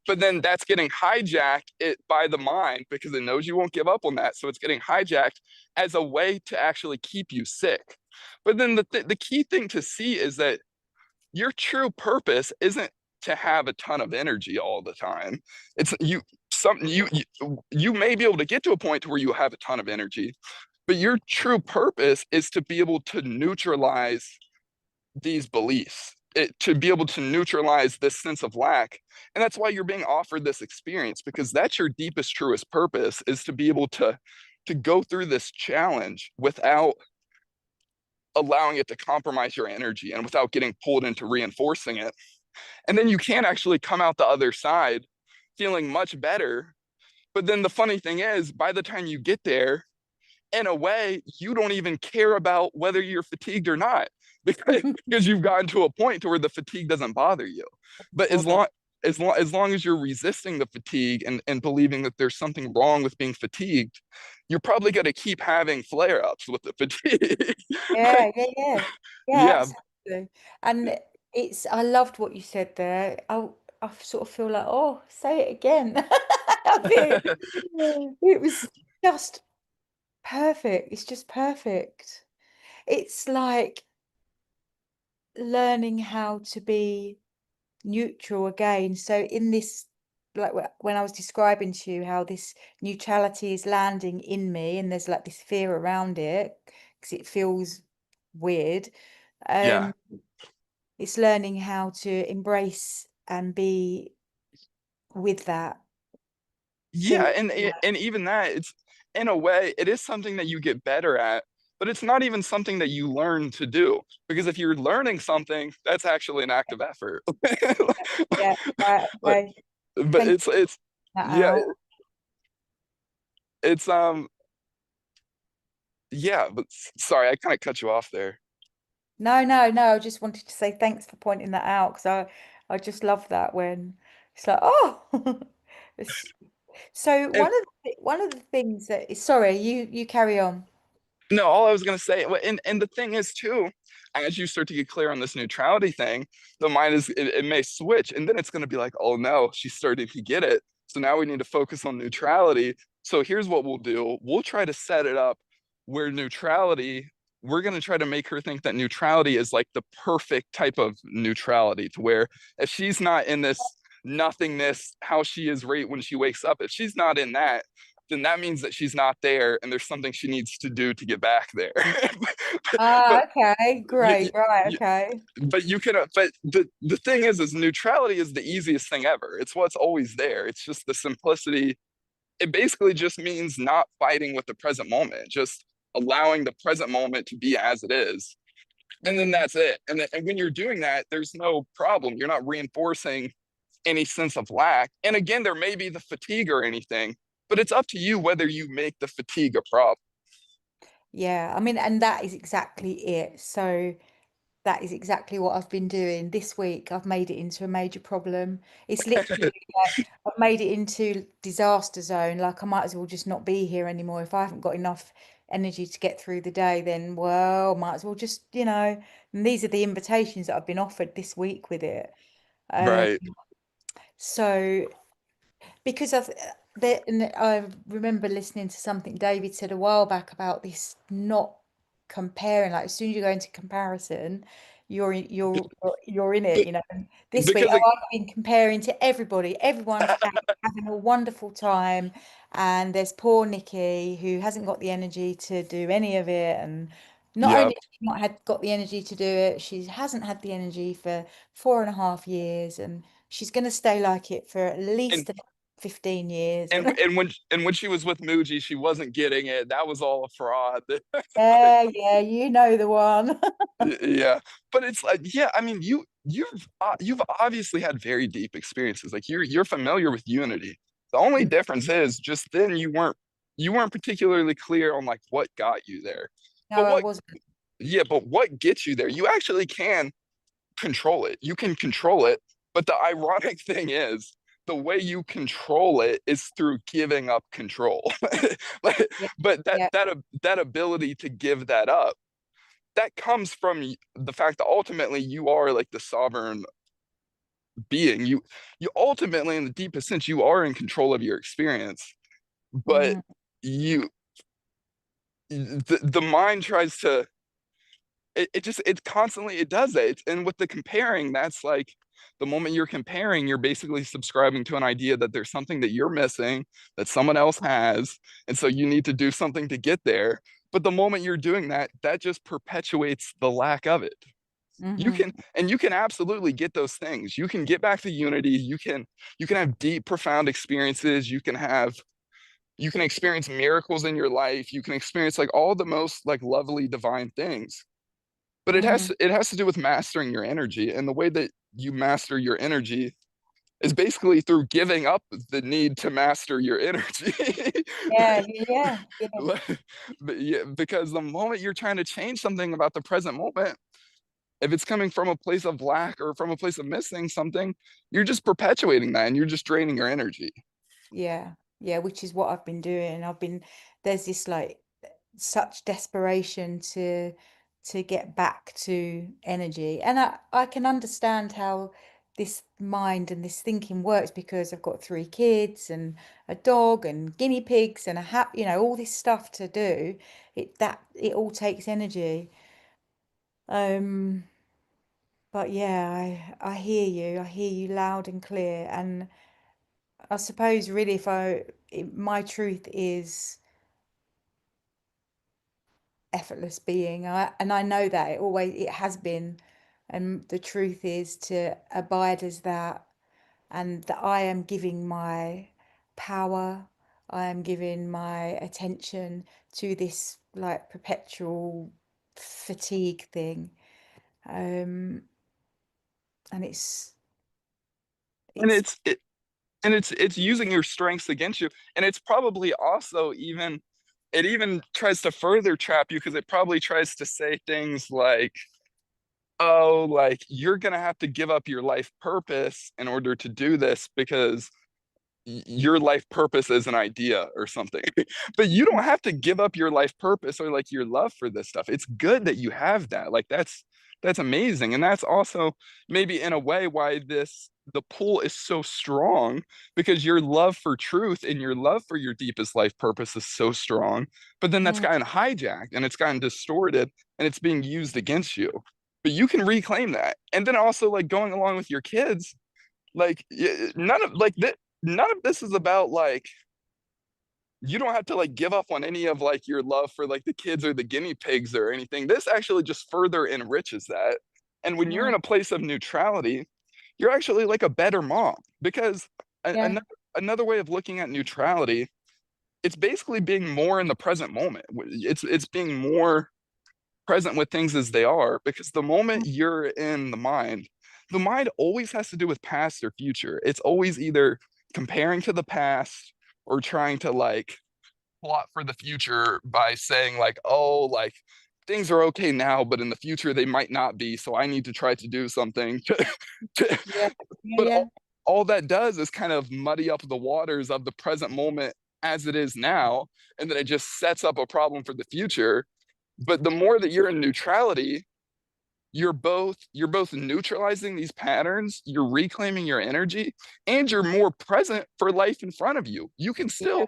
But then that's getting hijacked by the mind, because it knows you won't give up on that, so it's getting hijacked as a way to actually keep you sick. But then the key thing to see is that your true purpose isn't to have a ton of energy all the time. It's you may be able to get to a point where you have a ton of energy, but your true purpose is to be able to neutralize these beliefs, to be able to neutralize this sense of lack. And that's why you're being offered this experience, because that's your deepest, truest purpose, is to be able to go through this challenge without allowing it to compromise your energy, and without getting pulled into reinforcing it. And then you can actually come out the other side feeling much better. But then the funny thing is, by the time you get there, in a way, you don't even care about whether you're fatigued or not, because you've gotten to a point to where the fatigue doesn't bother you. But as long
Right.
as long as you're resisting the fatigue and believing that there's something wrong with being fatigued, you're probably going to keep having flare-ups with the fatigue.
Yeah, yeah, yeah. Yeah,
Yeah.
absolutely. And I loved what you said there. I sort of feel like, oh, say it again. I did. It was just perfect. It's just perfect. It's like learning how to be neutral again. So in this, like when I was describing to you how this neutrality is landing in me, and there's like this fear around it because it feels weird.
Yeah.
Um, it's learning how to embrace and be with that,
Yeah,
feel
and even that, it's in a way, it is something that you get better at, but it's not even something that you learn to do. Because if you're learning something, that's actually an act of effort.
yeah, right,
Like,
okay.
but
Thank you
it's
for that
yeah,
out.
it's yeah, but sorry, I kind of cut you off there.
No, no, no. I just wanted to say thanks for pointing that out because I just love that when it's like, oh, it's, so
And
one of the things that is sorry, you carry on.
no, all I was gonna say, and the thing is too, as you start to get clear on this neutrality thing, the mind it may switch, and then it's gonna be like, oh no, she's starting to get it. So now we need to focus on neutrality. So here's what we'll do: we'll try to set it up where neutrality, we're gonna try to make her think that neutrality is like the perfect type of neutrality, to where if she's not in this nothingness, how she is right when she wakes up, if she's not in that, then that means that she's not there and there's something she needs to do to get back there.
Ah,
but
okay,
you,
great, right,
you,
okay.
but you can but the thing is neutrality is the easiest thing ever. It's what's always there. It's just the simplicity. It basically just means not fighting with the present moment, just allowing the present moment to be as it is, and then
Mm,
that's it. And when you're doing that, there's no problem. You're not reinforcing any sense of lack. And again, there may be the fatigue or anything, but it's up to you whether you make the fatigue a problem.
yeah, I mean, and that is exactly it. So that is exactly what I've been doing this week. I've made it into a major problem. It's literally like I've made it into disaster zone. Like I might as well just not be here anymore. If I haven't got enough energy to get through the day, then well, might as well just, and these are the invitations that I've been offered this week with it. Um,
Right.
so because and I remember listening to something David said a while back about this not comparing. Like as soon as you go into comparison, you're in it,
But
you know. And this week,
because
oh, I've been comparing to everybody. Everyone's out having a wonderful time, and there's poor Nikki who hasn't got the energy to do any of it, and not only
yep.
has she not had got the energy to do it, she hasn't had the energy for 4.5 years, and she's going to stay like it for at
And
least 15 years.
and when she was with Muji, she wasn't getting it. That was all a fraud.
Yeah, yeah, you know the one.
Yeah, but it's like, yeah, I mean, you've obviously had very deep experiences. Like you're familiar with Unity. The only difference is just then you weren't particularly clear on like what got you there.
No,
But
I
what
wasn't.
Yeah, but what gets you there? You actually can control it. You can control it. But the ironic thing is, the way you control it is through giving up control. Like,
Yeah,
but
yeah.
that ability to give that up, that comes from the fact that ultimately you are like the sovereign being. You ultimately, in the deepest sense, you are in control of your experience. But
Mhm,
you the mind tries to, it constantly it does it. And with the comparing, that's like the moment you're comparing, you're basically subscribing to an idea that there's something that you're missing that someone else has, and so you need to do something to get there. But the moment you're doing that, that just perpetuates the lack of it. You
mhm,
can, and you can absolutely get those things. You can get back to unity. You can have deep profound experiences. You can experience miracles in your life. You can experience like all the most like lovely divine things. But it has
mhm.
to, it has to do with mastering your energy, and the way that you master your energy is basically through giving up the need to master your energy.
Yeah, yeah, yeah.
But yeah, because the moment you're trying to change something about the present moment, If it's coming from a place of lack or from a place of missing something, you're just perpetuating that and you're just draining your energy.
Yeah, yeah, which is what I've been doing. There's this like such desperation to get back to energy. And I can understand how this mind and this thinking works because I've got three kids and a dog and guinea pigs and a hat, all this stuff to do. It all takes energy. Um, but yeah, I hear you. I hear you loud and clear. And I suppose really my truth is effortless being. And I know that it has been. And the truth is to abide as that, and that I am giving my power, I am giving my attention to this like perpetual fatigue thing. Um, and
And
it's
it's using your strengths against you. And it's probably also even it even tries to further trap you because it probably tries to say things like, oh, like you're gonna have to give up your life purpose in order to do this because your life purpose is an idea or something. But you don't have to give up your life purpose or like your love for this stuff. It's good that you have that. Like that's amazing. And that's also maybe in a way why this the pull is so strong because your love for truth and your love for your deepest life purpose is so strong. But then that's
Mm,
gotten hijacked and it's gotten distorted and it's being used against you. But you can reclaim that. And then also like going along with your kids, like none of this is about like you don't have to like give up on any of like your love for like the kids or the guinea pigs or anything. This actually just further enriches that. And when you're
mm,
in a place of neutrality, you're actually like a better mom because
yeah,
another way of looking at neutrality, it's basically being more in the present moment. It's being more present with things as they are because the moment you're in the mind always has to do with past or future. It's always either comparing to the past or trying to like plot for the future by saying like, oh, like things are okay now, but in the future they might not be. So I need to try to do something.
yeah, yeah,
But
yeah,
all that does is kind of muddy up the waters of the present moment as it is now. And then it just sets up a problem for the future. But the more that you're in neutrality, you're both neutralizing these patterns, you're reclaiming your energy, and you're more present for life in front of you. You can
yeah,
still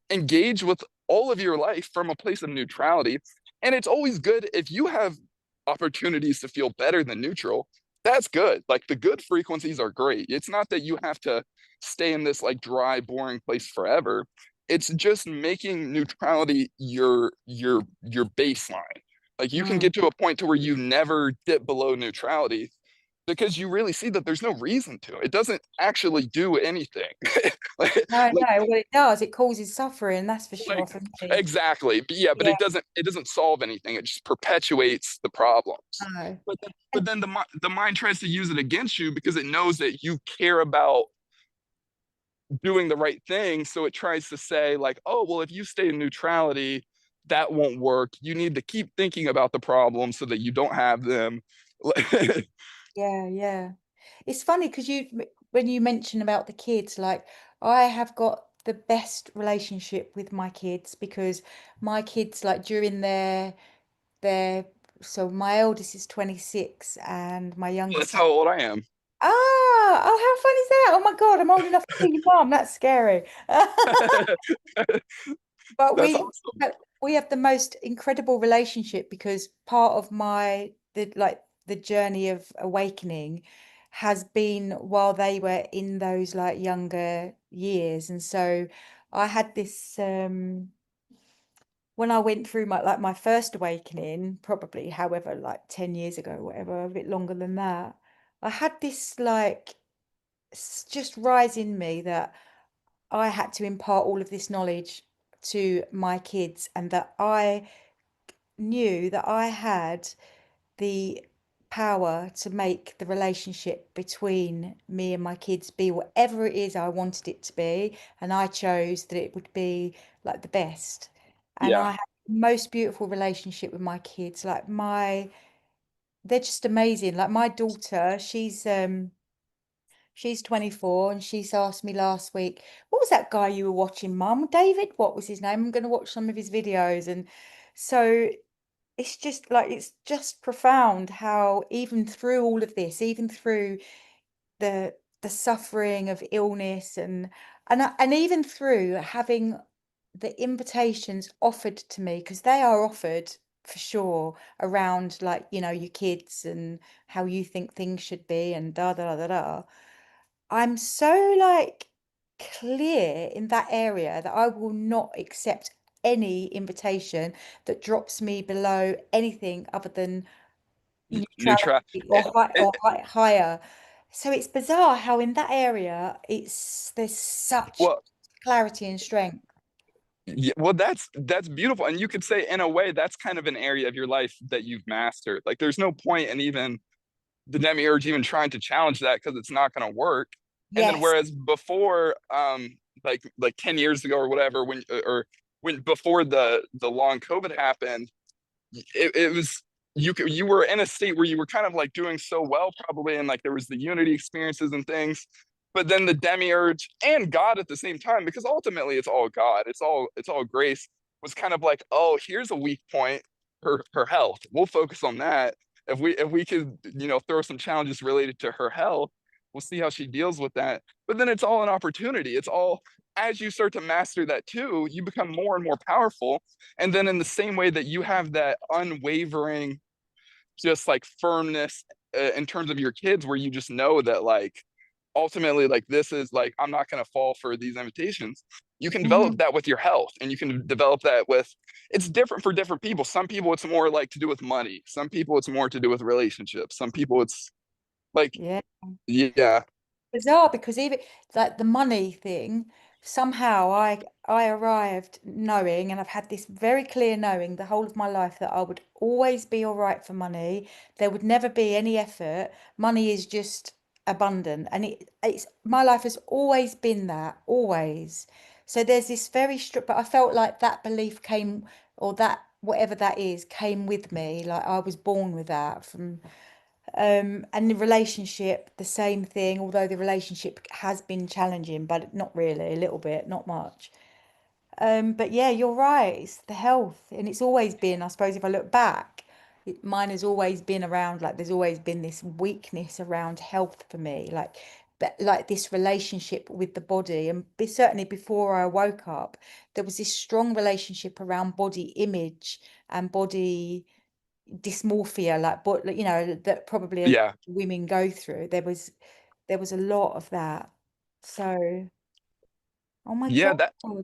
engage with all of your life from a place of neutrality. And it's always good if you have opportunities to feel better than neutral. That's good. Like the good frequencies are great. It's not that you have to stay in this like dry, boring place forever. It's just making neutrality your baseline. Like you can
mm.
get to a point to where you never dip below neutrality because you really see that there's no reason to. It doesn't actually do anything. like,
No,
like,
no, what it does, it causes suffering, that's for sure
like
for me.
exactly. But yeah, but
Yeah,
it doesn't solve anything. It just perpetuates the problems.
no.
But then the mind tries to use it against you because it knows that you care about doing the right thing. So it tries to say, like, oh, well, if you stay in neutrality, that won't work. You need to keep thinking about the problem so that you don't have them.
Yeah, yeah. It's funny because when you mention about the kids, like I have got the best relationship with my kids because my kids, like during their, so my eldest is 26 and my
That's
youngest is,
how old I am.
oh, how fun is that? Oh my God, I'm old enough to be your mom. That's scary. But
That's awesome.
we have the most incredible relationship because part of the journey of awakening has been while they were in those like younger years. And so I had this when I went through my first awakening, probably however like 10 years ago, whatever, a bit longer than that, I had this like just rise in me that I had to impart all of this knowledge to my kids and that I knew that I had the power to make the relationship between me and my kids be whatever it is I wanted it to be. And I chose that it would be like the best. And
Yeah.
I had the most beautiful relationship with my kids. Like they're just amazing. Like my daughter, she's 24 and she's asked me last week, what was that guy you were watching, Mum? David, what was his name? I'm going to watch some of his videos. And so it's just like it's just profound how even through all of this, even through the suffering of illness and even through having the invitations offered to me, because they are offered for sure around like, your kids and how you think things should be and da da da da da. I'm so like clear in that area that I will not accept any invitation that drops me below anything other than
Neutral.
neutrality or higher. So it's bizarre how in that area there's such
Well,
clarity and strength.
yeah, well, that's beautiful, and you could say in a way that's kind of an area of your life that you've mastered. Like, there's no point in even the demiurge even trying to challenge that because it's not going to work. And then
Yes.
whereas before, like 10 years ago or whatever, when before the long COVID happened, it was you were in a state where you were kind of like doing so well probably, and like there was the unity experiences and things, but then the demiurge and God at the same time, because ultimately it's all God, it's all grace, was kind of like, oh, here's a weak point, her health, we'll focus on that. If we could, throw some challenges related to her health, we'll see how she deals with that. But then it's all an opportunity. It's all, as you start to master that too, you become more and more powerful. And then in the same way that you have that unwavering, just like firmness in terms of your kids, where you just know that like ultimately, like this is like, I'm not going to fall for these invitations. You can develop
Mhm.
that with your health, and you can develop that with, it's different for different people. Some people it's more like to do with money. Some people it's more to do with relationships. Some people it's like,
Yeah.
yeah,
Bizarre because even like the money thing, somehow I arrived knowing, and I've had this very clear knowing the whole of my life that I would always be all right for money. There would never be any effort. Money is just abundant, and it's my life has always been that, always. So there's this very strict, but I felt like that belief came, or that whatever that is, came with me. Like I was born with that from and the relationship, the same thing, although the relationship has been challenging, but not really, a little bit, not much. But yeah, you're right, it's the health, and it's always been, I suppose, if I look back, mine has always been around, like there's always been this weakness around health for me, like but like this relationship with the body, and certainly before I woke up, there was this strong relationship around body image and body dysmorphia, but that probably a
yeah,
women go through. There was a lot of that. So, oh my
yeah.
God.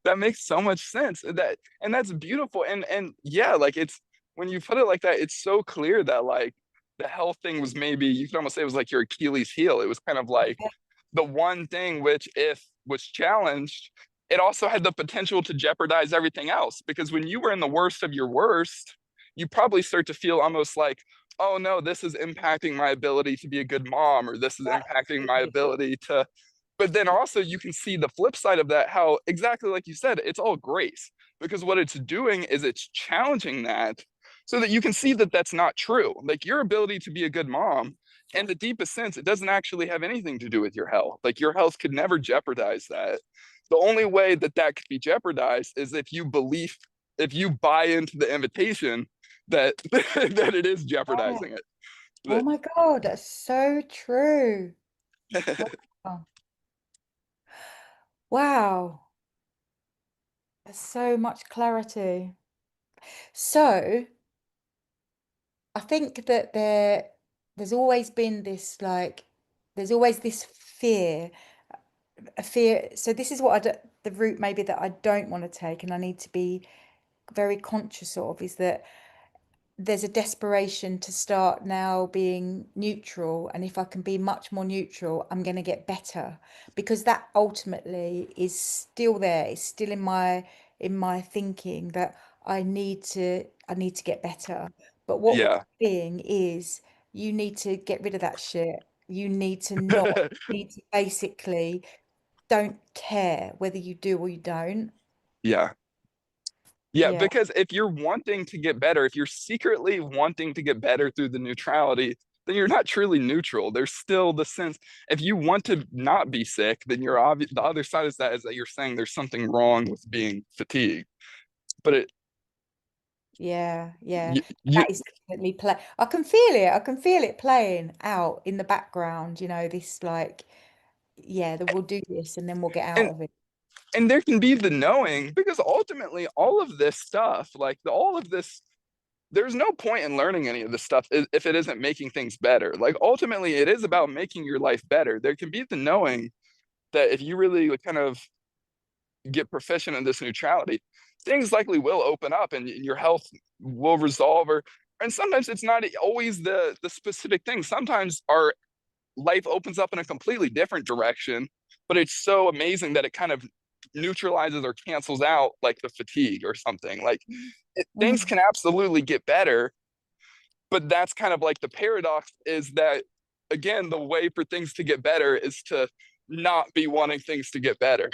That makes so much sense. And that's beautiful. And yeah, like it's, when you put it like that, it's so clear that like the health thing was, maybe you could almost say it was like your Achilles heel. It was kind of like
Yeah,
the one thing which, if was challenged, it also had the potential to jeopardize everything else. Because when you were in the worst of your worst, you probably start to feel almost like, oh no, this is impacting my ability to be a good mom, or this is impacting my
absolutely.
ability to, but then also you can see the flip side of that, how exactly like you said, it's all grace, because what it's doing is it's challenging that, so that you can see that that's not true. Like your ability to be a good mom, in the deepest sense, it doesn't actually have anything to do with your health. Like your health could never jeopardize that. The only way that that could be jeopardized is if you buy into the invitation that that it is
Yeah.
jeopardizing
Oh
it.
my God, that's so true.
That
Wow. Wow. There's so much clarity. So I think that there's always been this like there's always this fear, a fear. So this is what the route maybe that I don't want to take, and I need to be very conscious of, is that there's a desperation to start now being neutral. And if I can be much more neutral, I'm going to get better, because that ultimately is still there. It's still in my thinking that I need to get better. But what we're
yeah.
seeing is you need to get rid of that shit. You need to not need to basically don't care whether you do or you don't.
Yeah. Yeah,
Yeah.
because if you're wanting to get better, if you're secretly wanting to get better through the neutrality, then you're not truly neutral. There's still the sense, if you want to not be sick, then you're obvious. The other side is that you're saying there's something wrong with being fatigued. But
Yeah, yeah.
you
That is definitely play. I can feel it. I can feel it playing out in the background, this like, yeah, that we'll do this and then we'll get out
and
of it.
and there can be the knowing because ultimately all of this stuff, all of this, there's no point in learning any of this stuff if it isn't making things better. Like ultimately, it is about making your life better. There can be the knowing that if you really kind of get proficient in this neutrality, things likely will open up and your health will resolve. And sometimes it's not always the specific thing. Sometimes our life opens up in a completely different direction, but it's so amazing that it kind of neutralizes or cancels out like the fatigue or something. Like things
Mm.
can absolutely get better, but that's kind of like the paradox is that again, the way for things to get better is to not be wanting things to get better.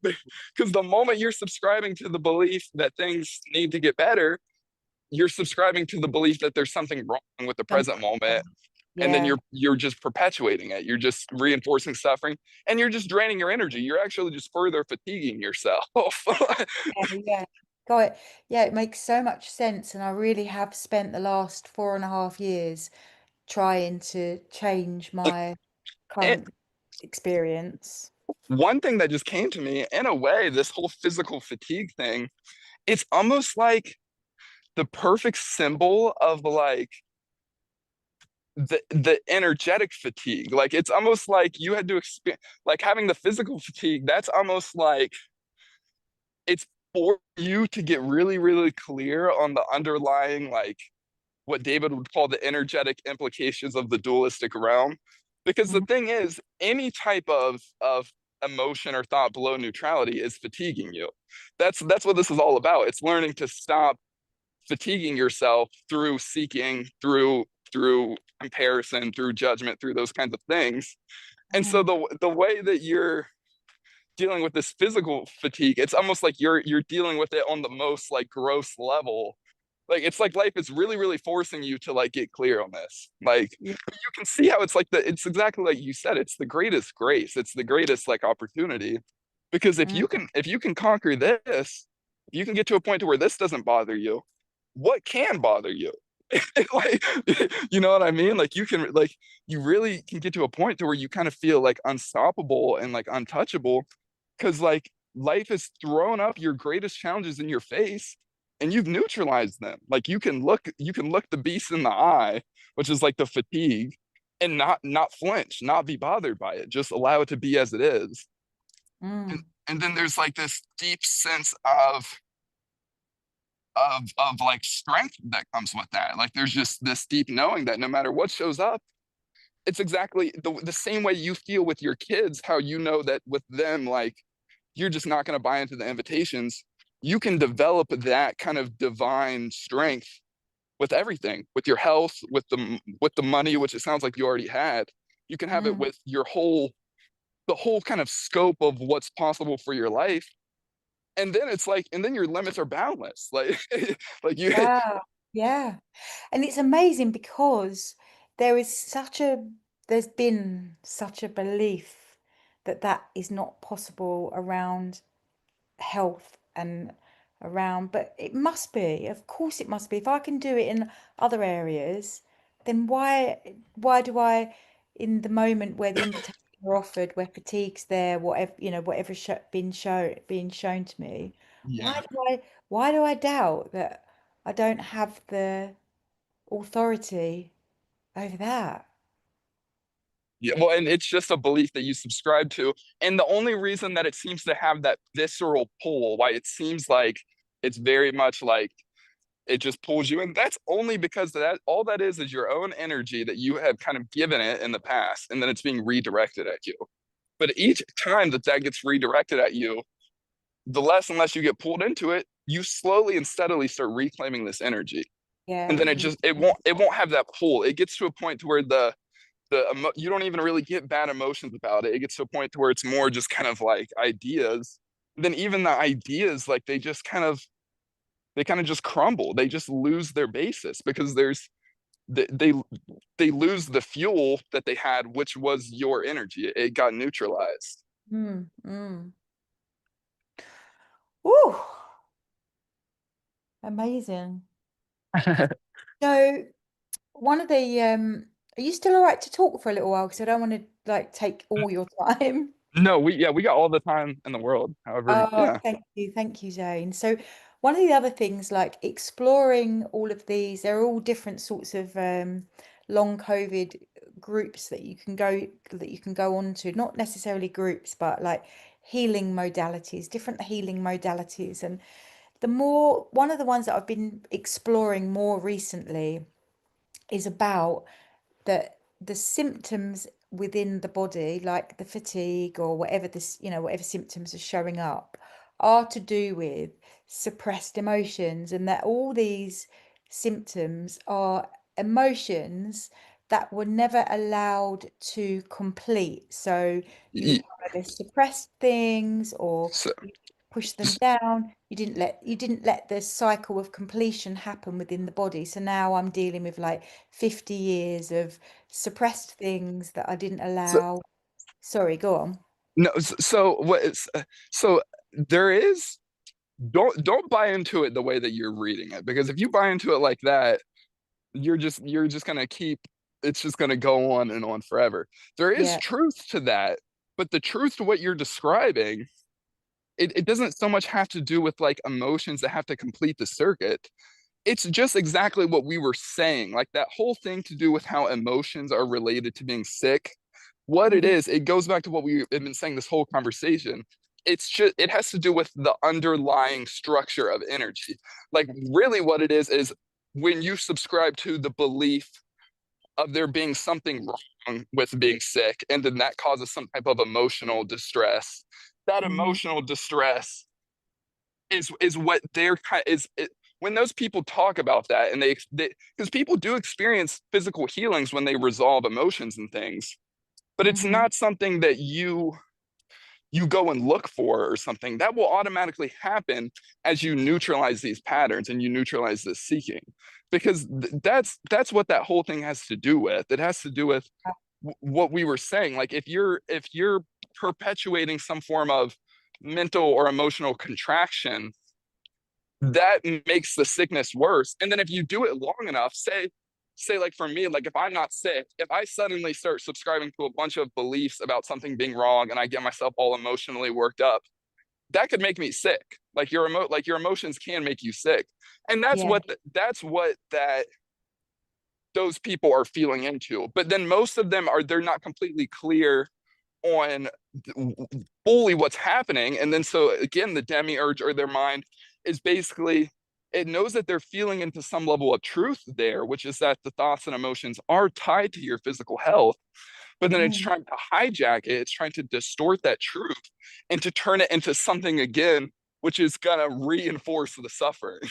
Because the moment you're subscribing to the belief that things need to get better, you're subscribing to the belief that there's something wrong with the present
Something
moment,
wrong.
and then
Yeah.
you're just perpetuating it. You're just reinforcing suffering, and you're just draining your energy. You're actually just further fatiguing yourself.
Yeah, yeah. Got it. Yeah, it makes so much sense. And I really have spent the last 4.5 years trying to change my
And
current experience.
one thing that just came to me, in a way, this whole physical fatigue thing, it's almost like the perfect symbol of like the energetic fatigue. Like it's almost like you had to experience like having the physical fatigue. That's almost like it's for you to get really, really clear on the underlying like what David would call the energetic implications of the dualistic realm. Because the
Mm,
thing is, any type of emotion or thought below neutrality is fatiguing you. That's what this is all about. It's learning to stop fatiguing yourself through seeking, through comparison, through judgment, through those kinds of things. And so
mm,
the way that you're dealing with this physical fatigue, it's almost like you're dealing with it on the most like gross level. Like it's like life is really, really forcing you to like get clear on this. Like
yeah.
but you can see how it's like it's exactly like you said, it's the greatest grace, it's the greatest like opportunity. Because
Mm,
if you can conquer this, you can get to a point to where this doesn't bother you. What can bother you? Like you know what I mean? Like you can like you really can get to a point to where you kind of feel like unstoppable and like untouchable because like life has thrown up your greatest challenges in your face and you've neutralized them. Like you can look the beast in the eye, which is like the fatigue, and not flinch, not be bothered by it. Just allow it to be as it is. And
mm,
and then there's like this deep sense of like strength that comes with that. Like there's just this deep knowing that no matter what shows up, it's exactly the same way you feel with your kids, how you know that with them, like you're just not going to buy into the invitations. You can develop that kind of divine strength with everything, with your health, with the money, which it sounds like you already had. You can have it
mm.
with your whole the whole kind of scope of what's possible for your life. And then it's like, and then your limits are boundless. Like like you
Wow. Yeah. And it's amazing because there is such a, there's been such a belief that that is not possible around health and around, but it must be. Of course it must be. If I can do it in other areas, then why do I, in the moment where the invitations are offered, where fatigue's there, whatever, whatever's being shown to me, why
yeah.
do I doubt that I don't have the authority over that?
Yeah, well, and it's just a belief that you subscribe to. And the only reason that it seems to have that visceral pull, why it seems like it's very much like it just pulls you in, that's only because that all that is your own energy that you have kind of given it in the past, and then it's being redirected at you. But each time that that gets redirected at you, the less and less you get pulled into it, you slowly and steadily start reclaiming this energy. And
Yeah,
then it won't have that pull. It gets to a point to where you don't even really get bad emotions about it. It gets to a point to where it's more just kind of like ideas. then even the ideas, like they kind of just crumble. They just lose their basis because they they lose the fuel that they had, which was your energy. It got neutralized.
Mm, mm. Ooh, amazing. So one of the are you still all right to talk for a little while? Because I don't want to like take all your time.
No, we got all the time in the world. However,
Oh,
yeah.
thank you, Zane. So one of the other things, like exploring all of these, they're all different sorts of long COVID groups that you can go on to, not necessarily groups, but like healing modalities, different healing modalities. And one of the ones that I've been exploring more recently is about the symptoms within the body, like the fatigue or whatever this, whatever symptoms are showing up, are to do with suppressed emotions, and that all these symptoms are emotions that were never allowed to complete. So you
Y-
either suppressed things or
So,
you pushed them down. You didn't let the cycle of completion happen within the body. So now I'm dealing with like 50 years of suppressed things that I didn't
so
allow. Sorry, go on.
no, so what is so there is don't buy into it the way that you're reading it, because if you buy into it like that, you're just gonna keep it's just gonna go on and on forever. There is
Yeah.
truth to that, but the truth to what you're describing, it doesn't so much have to do with like emotions that have to complete the circuit. It's just exactly what we were saying, like that whole thing to do with how emotions are related to being sick. What it
Mhm.
is, it goes back to what we have been saying this whole conversation. It's just, it has to do with the underlying structure of energy. Like really what it is when you subscribe to the belief of there being something wrong with being sick, and then that causes some type of emotional distress. That
Mhm.
emotional distress is what they're kind is it, when those people talk about that, and they because people do experience physical healings when they resolve emotions and things, but it's
Mhm.
not something that you go and look for or something that will automatically happen as you neutralize these patterns and you neutralize this seeking, because that's what that whole thing has to do with. It has to do with what we were saying. Like if you're perpetuating some form of mental or emotional contraction, that makes the sickness worse. And then if you do it long enough, say like for me, like if I'm not sick, if I suddenly start subscribing to a bunch of beliefs about something being wrong and I get myself all emotionally worked up, that could make me sick. Like your emotions can make you sick. And
Yeah.
that's what that those people are feeling into. But then most of them are they're not completely clear on fully what's happening. And then so again, the demiurge or their mind is basically it knows that they're feeling into some level of truth there, which is that the thoughts and emotions are tied to your physical health. But then it's
Mm.
trying to hijack it, it's trying to distort that truth and to turn it into something again, which is gonna reinforce the suffering.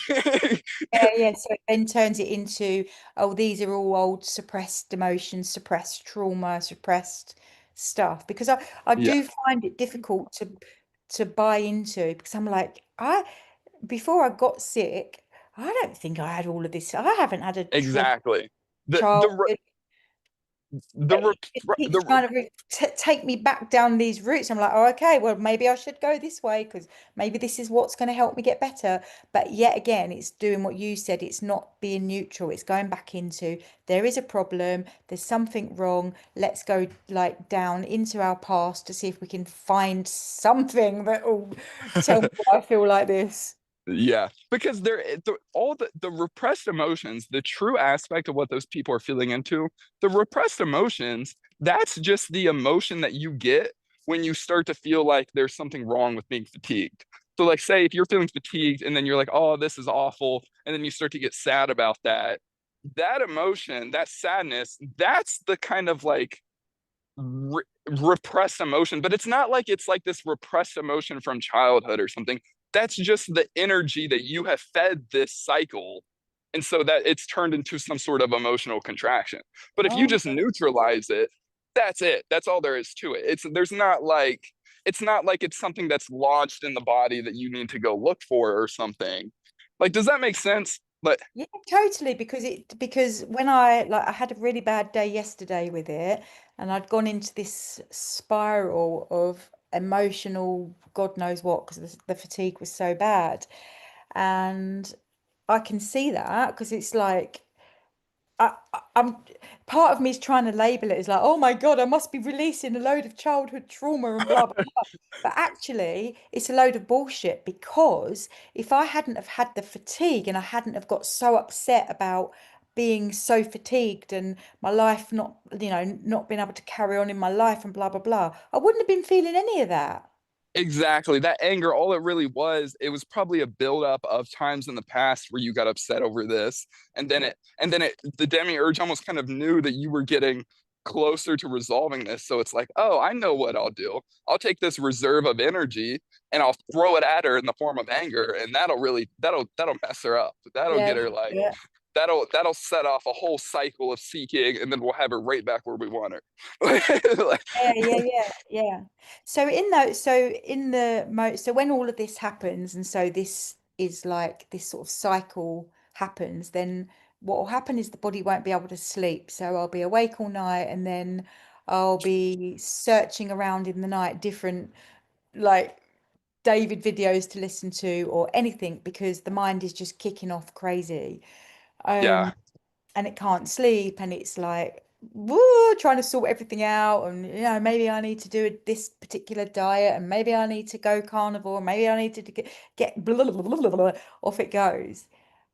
Yeah, yeah. So it then turns it into, oh, these are all old suppressed emotions, suppressed trauma, suppressed stuff. Because I
Yeah,
do find it difficult to buy into, because I'm like, before I got sick, I don't think I had all of this. I haven't had a traumatic
exactly. The the
childhood.
the
But
the,
it keeps
the
trying to take me back down these routes. I'm like, oh, okay, well, maybe I should go this way because maybe this is what's going to help me get better. But yet again, it's doing what you said. It's not being neutral. It's going back into there is a problem. There's something wrong. Let's go like down into our past to see if we can find something that will tell me why I feel like this.
Yeah, because all the repressed emotions, the true aspect of what those people are feeling into, the repressed emotions, that's just the emotion that you get when you start to feel like there's something wrong with being fatigued. So, like, say if you're feeling fatigued and then you're like, oh, this is awful, and then you start to get sad about that, that emotion, that sadness, that's the kind of like repressed emotion, but it's not like it's like this repressed emotion from childhood or something. That's just the energy that you have fed this cycle. And so that it's turned into some sort of emotional contraction. But if you
Oh,
just neutralize it, that's it. That's all there is to it. It's there's not like it's not like it's something that's lodged in the body that you need to go look for or something. Like, does that make sense? But
Yeah, totally. Because when I had a really bad day yesterday with it, and I'd gone into this spiral of emotional, God knows what, because the fatigue was so bad. And I can see that because it's like I'm part of me is trying to label it as like, oh my God, I must be releasing a load of childhood trauma and blah blah blah. But actually, it's a load of bullshit because if I hadn't have had the fatigue and I hadn't have got so upset about being so fatigued and my life not, not being able to carry on in my life and blah blah blah, I wouldn't have been feeling any of that.
exactly. That anger, all it was probably a buildup of times in the past where you got upset over this. The demiurge almost kind of knew that you were getting closer to resolving this. So it's like, oh, I know what I'll do. I'll take this reserve of energy and I'll throw it at her in the form of anger. And that'll mess her up. That'll get
Yeah.
her like,
Yeah.
that'll set off a whole cycle of seeking, and then we'll have her right back where we want her. Like,
Yeah. So when all of this happens, and so this is like this sort of cycle happens, then what will happen is the body won't be able to sleep. So I'll be awake all night, and then I'll be searching around in the night, different like David videos to listen to or anything, because the mind is just kicking off crazy.
yeah.
Um, and it can't sleep and it's like woo, trying to sort everything out and maybe I need to do this particular diet and maybe I need to go carnivore, maybe I need to get blah, blah, blah, blah, blah, blah, off it goes.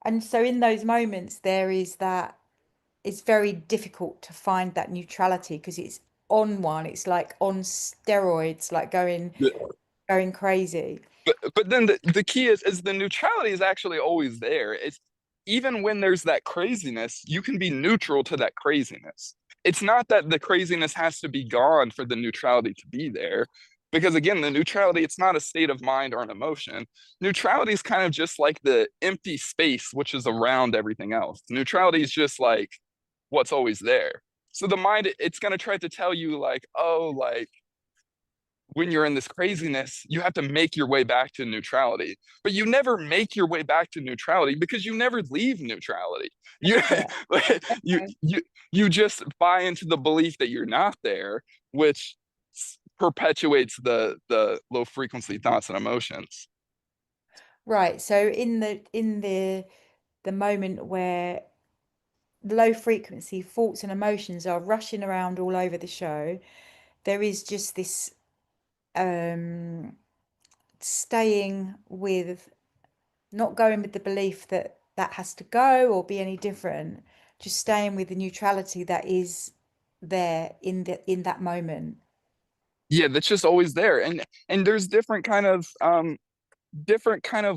And so in those moments there is that it's very difficult to find that neutrality because it's on one, it's like on steroids, like going crazy.
But then the key is the neutrality is actually always there. It's even when there's that craziness, you can be neutral to that craziness. It's not that the craziness has to be gone for the neutrality to be there. Because again, the neutrality, it's not a state of mind or an emotion. Neutrality is kind of just like the empty space which is around everything else. Neutrality is just like what's always there. So the mind, it's going to try to tell you, like, oh, like, when you're in this craziness, you have to make your way back to neutrality. But you never make your way back to neutrality because you never leave neutrality. You
Yeah.
you you you just buy into the belief that you're not there, which perpetuates the low frequency thoughts and emotions.
Right. So in the moment where low frequency thoughts and emotions are rushing around all over the show, there is just this um staying with, not going with the belief that that has to go or be any different, just staying with the neutrality that is there in that moment.
Yeah, that's just always there. And there's different kind of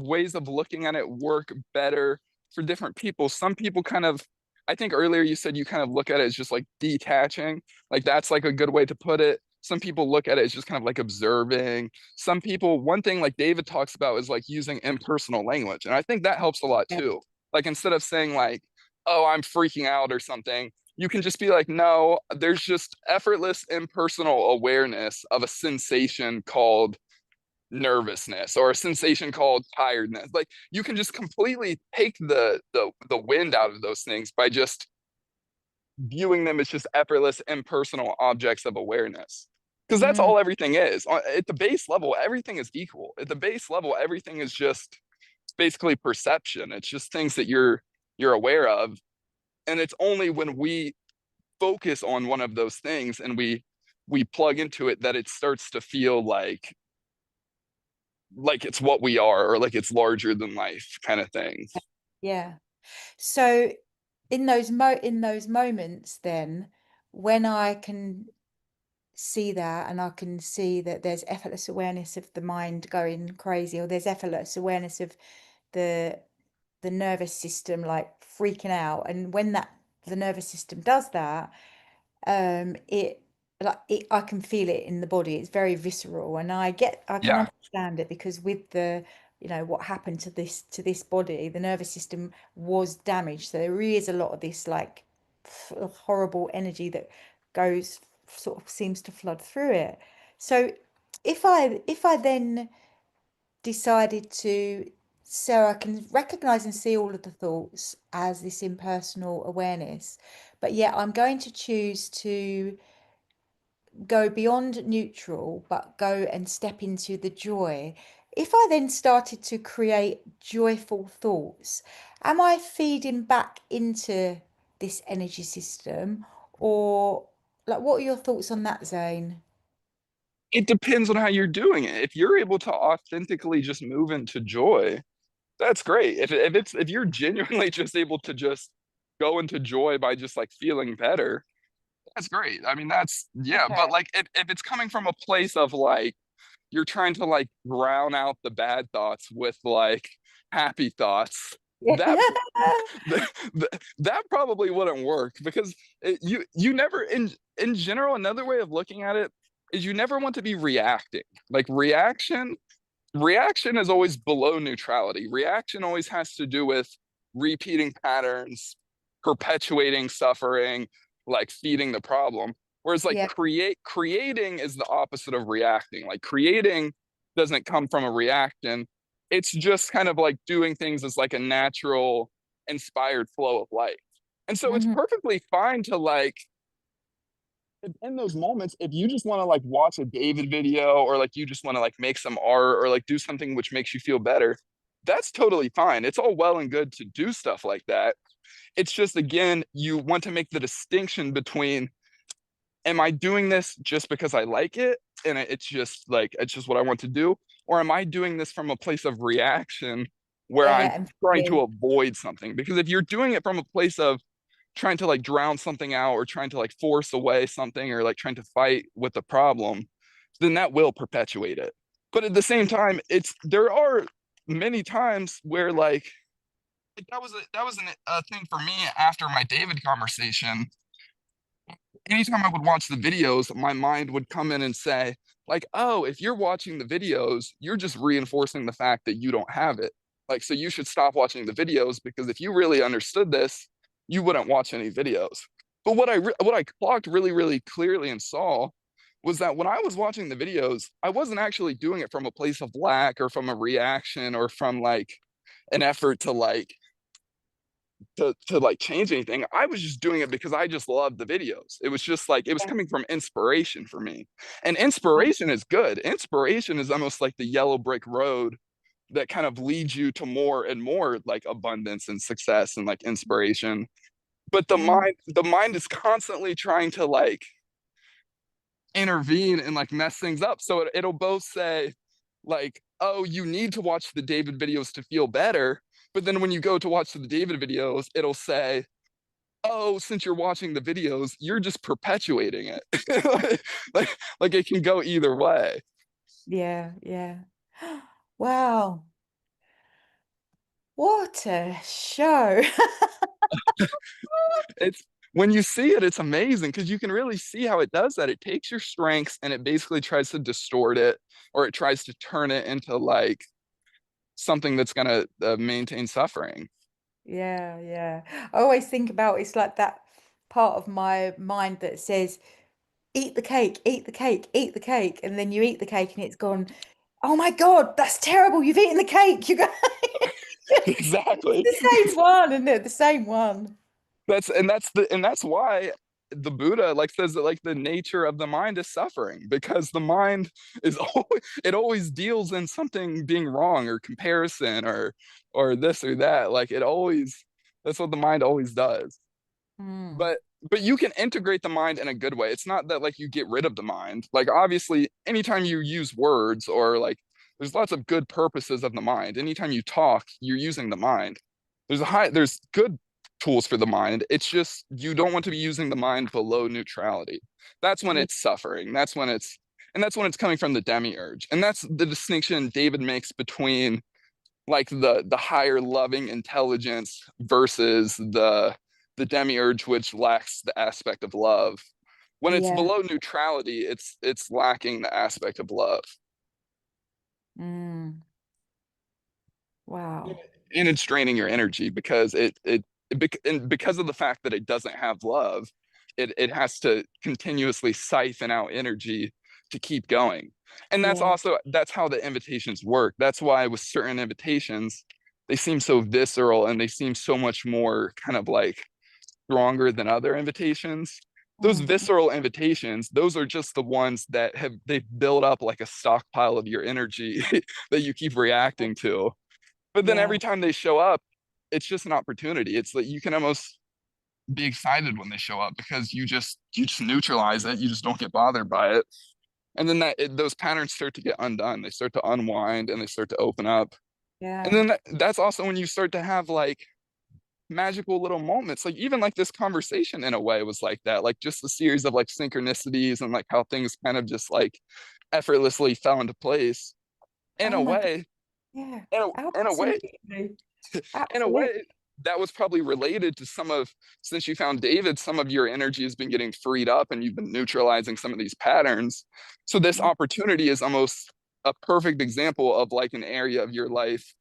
ways of looking at it work better for different people. Some people kind of, I think earlier you said you kind of look at it as just like detaching. Like that's like a good way to put it. Some people look at it as just kind of like observing. Some people, one thing like David talks about is like using impersonal language. And I think that helps a lot
Yeah.
too. Like instead of saying like, oh, I'm freaking out or something, you can just be like, no, there's just effortless impersonal awareness of a sensation called nervousness or a sensation called tiredness. Like you can just completely take the wind out of those things by just viewing them as just effortless impersonal objects of awareness. Because that's
Mm,
all everything is. At the base level, everything is equal. At the base level, everything is just basically perception. It's just things that you're aware of. And it's only when we focus on one of those things and we plug into it that it starts to feel like it's what we are or like it's larger than life kind of thing.
yeah. So in those moments then, when I can see that and I can see that there's effortless awareness of the mind going crazy, or there's effortless awareness of the the nervous system like freaking out. And when that the nervous system does that, it like I can feel it in the body. It's very visceral, and I can
Yeah.
understand it because with the what happened to this body, the nervous system was damaged. So there is a lot of this like horrible energy that goes sort of seems to flood through it. So if I then decided to, so I can recognize and see all of the thoughts as this impersonal awareness, but yet I'm going to choose to go beyond neutral, but go and step into the joy. If I then started to create joyful thoughts, am I feeding back into this energy system? Or, like, what are your thoughts on that, Zane?
It depends on how you're doing it. If you're able to authentically just move into joy, that's great. If you're genuinely just able to just go into joy by just like feeling better, that's great. I mean, that's yeah,
Okay.
but like if it's coming from a place of like you're trying to like drown out the bad thoughts with like happy thoughts,
Yeah.
that that probably wouldn't work because you never in general, another way of looking at it is you never want to be reacting. Like reaction is always below neutrality. Reaction always has to do with repeating patterns, perpetuating suffering, like feeding the problem. Whereas like
Yeah.
creating is the opposite of reacting. Like creating doesn't come from a reaction. It's just kind of like doing things as like a natural, inspired flow of life. And so it's
Mhm.
perfectly fine to like in those moments, if you just want to like watch a David video or like you just want to like make some art or like do something which makes you feel better, that's totally fine. It's all well and good to do stuff like that. It's just, again, you want to make the distinction between am I doing this just because I like it and it's just like, it's just what I want to do? Or am I doing this from a place of reaction where I'm
Yeah, and
trying to
feeling.
avoid something? Because if you're doing it from a place of trying to like drown something out or trying to like force away something or like trying to fight with the problem, then that will perpetuate it. But at the same time, it's there are many times where like that was a thing for me after my David conversation. Anytime I would watch the videos, my mind would come in and say, like, oh, if you're watching the videos, you're just reinforcing the fact that you don't have it. Like, so you should stop watching the videos because if you really understood this, you wouldn't watch any videos. But what I clocked really, really clearly and saw was that when I was watching the videos, I wasn't actually doing it from a place of lack or from a reaction or from like an effort to like to like change anything. I was just doing it because I just loved the videos. It was just like it was coming from inspiration for me. And inspiration is good. Inspiration is almost like the yellow brick road that kind of leads you to more and more like abundance and success and like inspiration. But
Mm.
the mind is constantly trying to like intervene and like mess things up. So it'll both say like, oh, you need to watch the David videos to feel better. But then when you go to watch the David videos, it'll say, oh, since you're watching the videos, you're just perpetuating it. like it can go either way.
Yeah, yeah. Wow, what a show.
It's when you see it, it's amazing because you can really see how it does that. It takes your strengths and it basically tries to distort it or it tries to turn it into like something that's going to maintain suffering.
Yeah, yeah. I always think about it's like that part of my mind that says, eat the cake, eat the cake, eat the cake. And then you eat the cake and it's gone, oh my God, that's terrible. You've eaten the cake. You go, it's
Exactly.
the same one, isn't it? The same one.
And that's why the Buddha like says that like the nature of the mind is suffering because the mind is always it always deals in something being wrong or comparison or this or that. Like it always that's what the mind always does.
Mm.
But you can integrate the mind in a good way. It's not that like you get rid of the mind. Like obviously anytime you use words or like there's lots of good purposes of the mind. Anytime you talk, you're using the mind. There's good tools for the mind. It's just you don't want to be using the mind below neutrality. That's when
Yeah,
it's suffering. That's when it's coming from the demiurge. And that's the distinction David makes between like the higher loving intelligence versus the demiurge which lacks the aspect of love. When it's
yeah.
below neutrality, it's lacking the aspect of love.
Mm. Wow.
And it's draining your energy because and because of the fact that it doesn't have love, it has to continuously siphon out energy to keep going. And
Yeah.
that's how the invitations work. That's why with certain invitations, they seem so visceral and they seem so much more kind of like stronger than other invitations. Those
Mm.
visceral invitations, those are just the ones that they've built up like a stockpile of your energy that you keep reacting to. But then every
Yeah.
time they show up, it's just an opportunity. It's like you can almost be excited when they show up because you just neutralize it. You just don't get bothered by it. And then those patterns start to get undone. They start to unwind and they start to open up. And
Yeah.
then that's also when you start to have like magical little moments. Like even like this conversation in a way was like that. Like just a series of like synchronicities and like how things kind of just like effortlessly fell into place. In
Oh
a
my God.
way,
Yeah.
in in a way,
Absolutely.
in a
Absolutely.
way, that was probably related to some of, since you found David, some of your energy has been getting freed up and you've been neutralizing some of these patterns. So this
Mm.
opportunity is almost a perfect example of like an area of your life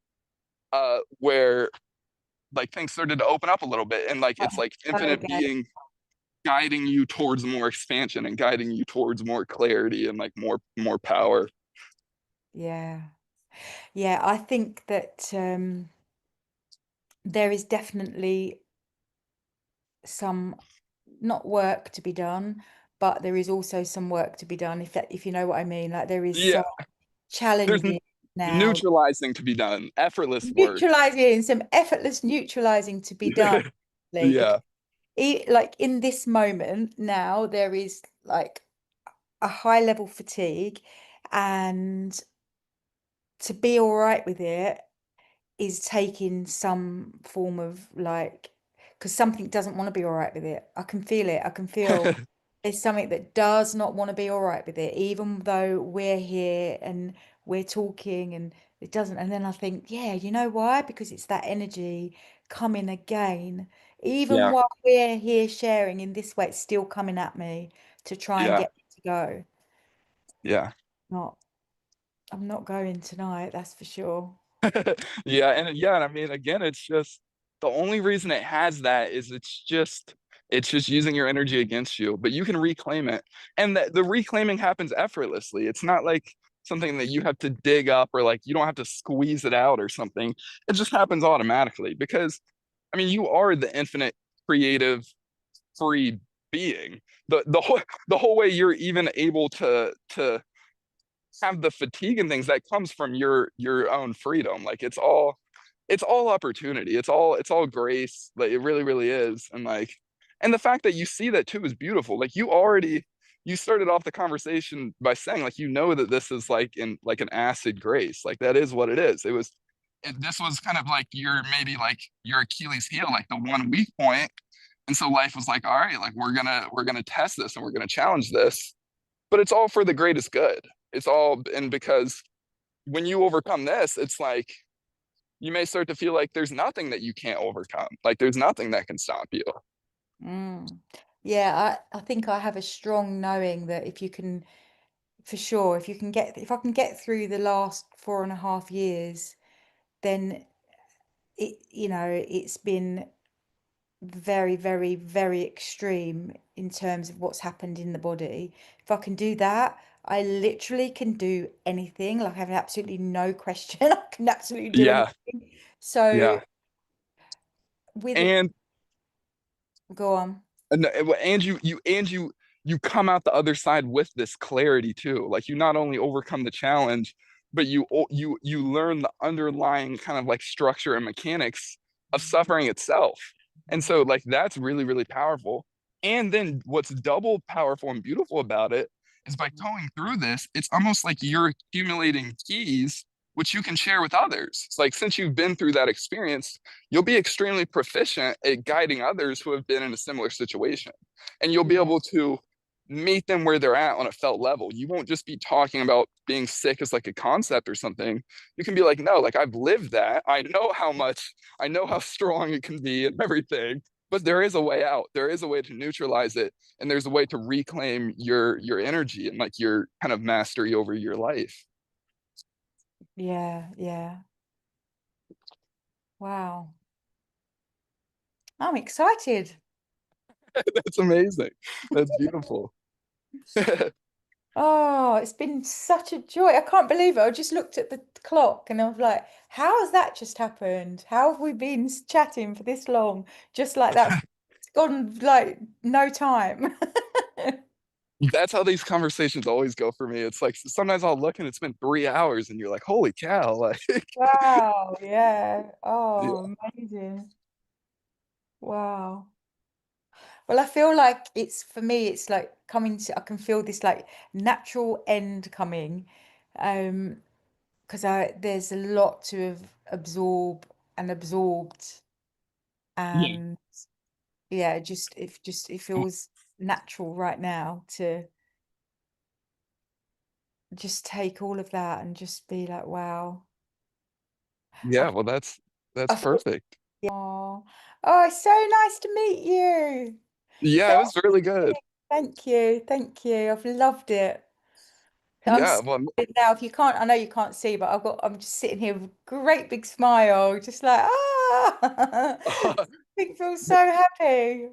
where like things started to open up a little bit and like it's
Oh,
like
go
infinite
again.
being guiding you towards more expansion and guiding you towards more clarity and like more power.
Yeah. Yeah. I think that there is definitely some not work to be done, but there is also some work to be done, if you know what I mean. Like there is
Yeah,
some
there's
challenging now,
neutralizing to be done, effortless work.
neutralizing, some effortless neutralizing to be done, because
Yeah,
like in this moment now, there is like a high level fatigue, and to be all right with it is taking some form of like, because something doesn't want to be all right with it. I can feel it. I can feel there's something that does not want to be all right with it, even though we're here and we're talking and it doesn't. And then I think, yeah, you know why? Because it's that energy coming again. Even
yeah,
while we're here sharing in this way, it's still coming at me to try and
yeah,
get me to go.
yeah.
Not, I'm not going tonight, that's for sure.
Yeah, and I mean, again, it's just the only reason it has that is it's just using your energy against you, but you can reclaim it. And the reclaiming happens effortlessly. It's not like something that you have to dig up or like you don't have to squeeze it out or something. It just happens automatically because I mean, you are the infinite creative free being. The whole way you're even able to have the fatigue and things that comes from your own freedom. Like it's all opportunity. It's all grace. Like it really, really is. And like and the fact that you see that too is beautiful. Like you started off the conversation by saying like you know that this is like in like an acid grace. Like that is what it is. This was kind of like your maybe like your Achilles heel, like the one weak point. And so life was like, all right, like we're gonna test this and we're gonna challenge this, but it's all for the greatest good. It's all, and because when you overcome this, it's like you may start to feel like there's nothing that you can't overcome. Like there's nothing that can stop you.
Mm. Yeah, I think I have a strong knowing that if you can, for sure, if I can get through the last 4.5 years, then it's been very, very, very extreme in terms of what's happened in the body. If I can do that, I literally can do anything. Like I have absolutely no question. I can absolutely do
Yeah,
anything. So
yeah.
with it,
And
go on.
and you come out the other side with this clarity too. Like you not only overcome the challenge, but you learn the underlying kind of like structure and mechanics of suffering itself. And so like that's really, really powerful. And then what's double powerful and beautiful about it is by going through this, it's almost like you're accumulating keys which you can share with others. It's like since you've been through that experience, you'll be extremely proficient at guiding others who have been in a similar situation. And you'll be
Yeah.
able to meet them where they're at on a felt level. You won't just be talking about being sick as like a concept or something. You can be like, no, like I've lived that. I know how strong it can be and everything. But there is a way out. There is a way to neutralize it. And there's a way to reclaim your energy and like your kind of mastery over your life.
Yeah, yeah. Wow. I'm excited.
That's amazing. That's beautiful.
Oh, it's been such a joy. I can't believe it. I just looked at the clock and I was like, how has that just happened? How have we been chatting for this long? Just like that. It's gone like no time.
That's how these conversations always go for me. It's like sometimes I'll look and it's been 3 hours and you're like, holy cow, like
Wow. Yeah.
yeah.
Oh, amazing. Wow. Well, I feel like it's for me, it's like coming to, I can feel this like natural end coming. Because there's a lot to have absorb and absorbed,
Yeah.
and yeah, just it feels natural right now to just take all of that and just be like, wow.
Yeah,
I,
well that's
I feel,
perfect.
oh, oh, it's so nice to meet you. So
Yeah, it was really good.
thank you, thank you. I've loved it. I'm
Yeah,
smiling
well
now. If you can't, I know you can't see, but I'm just sitting here with a great big smile, just like ah, it feels so happy.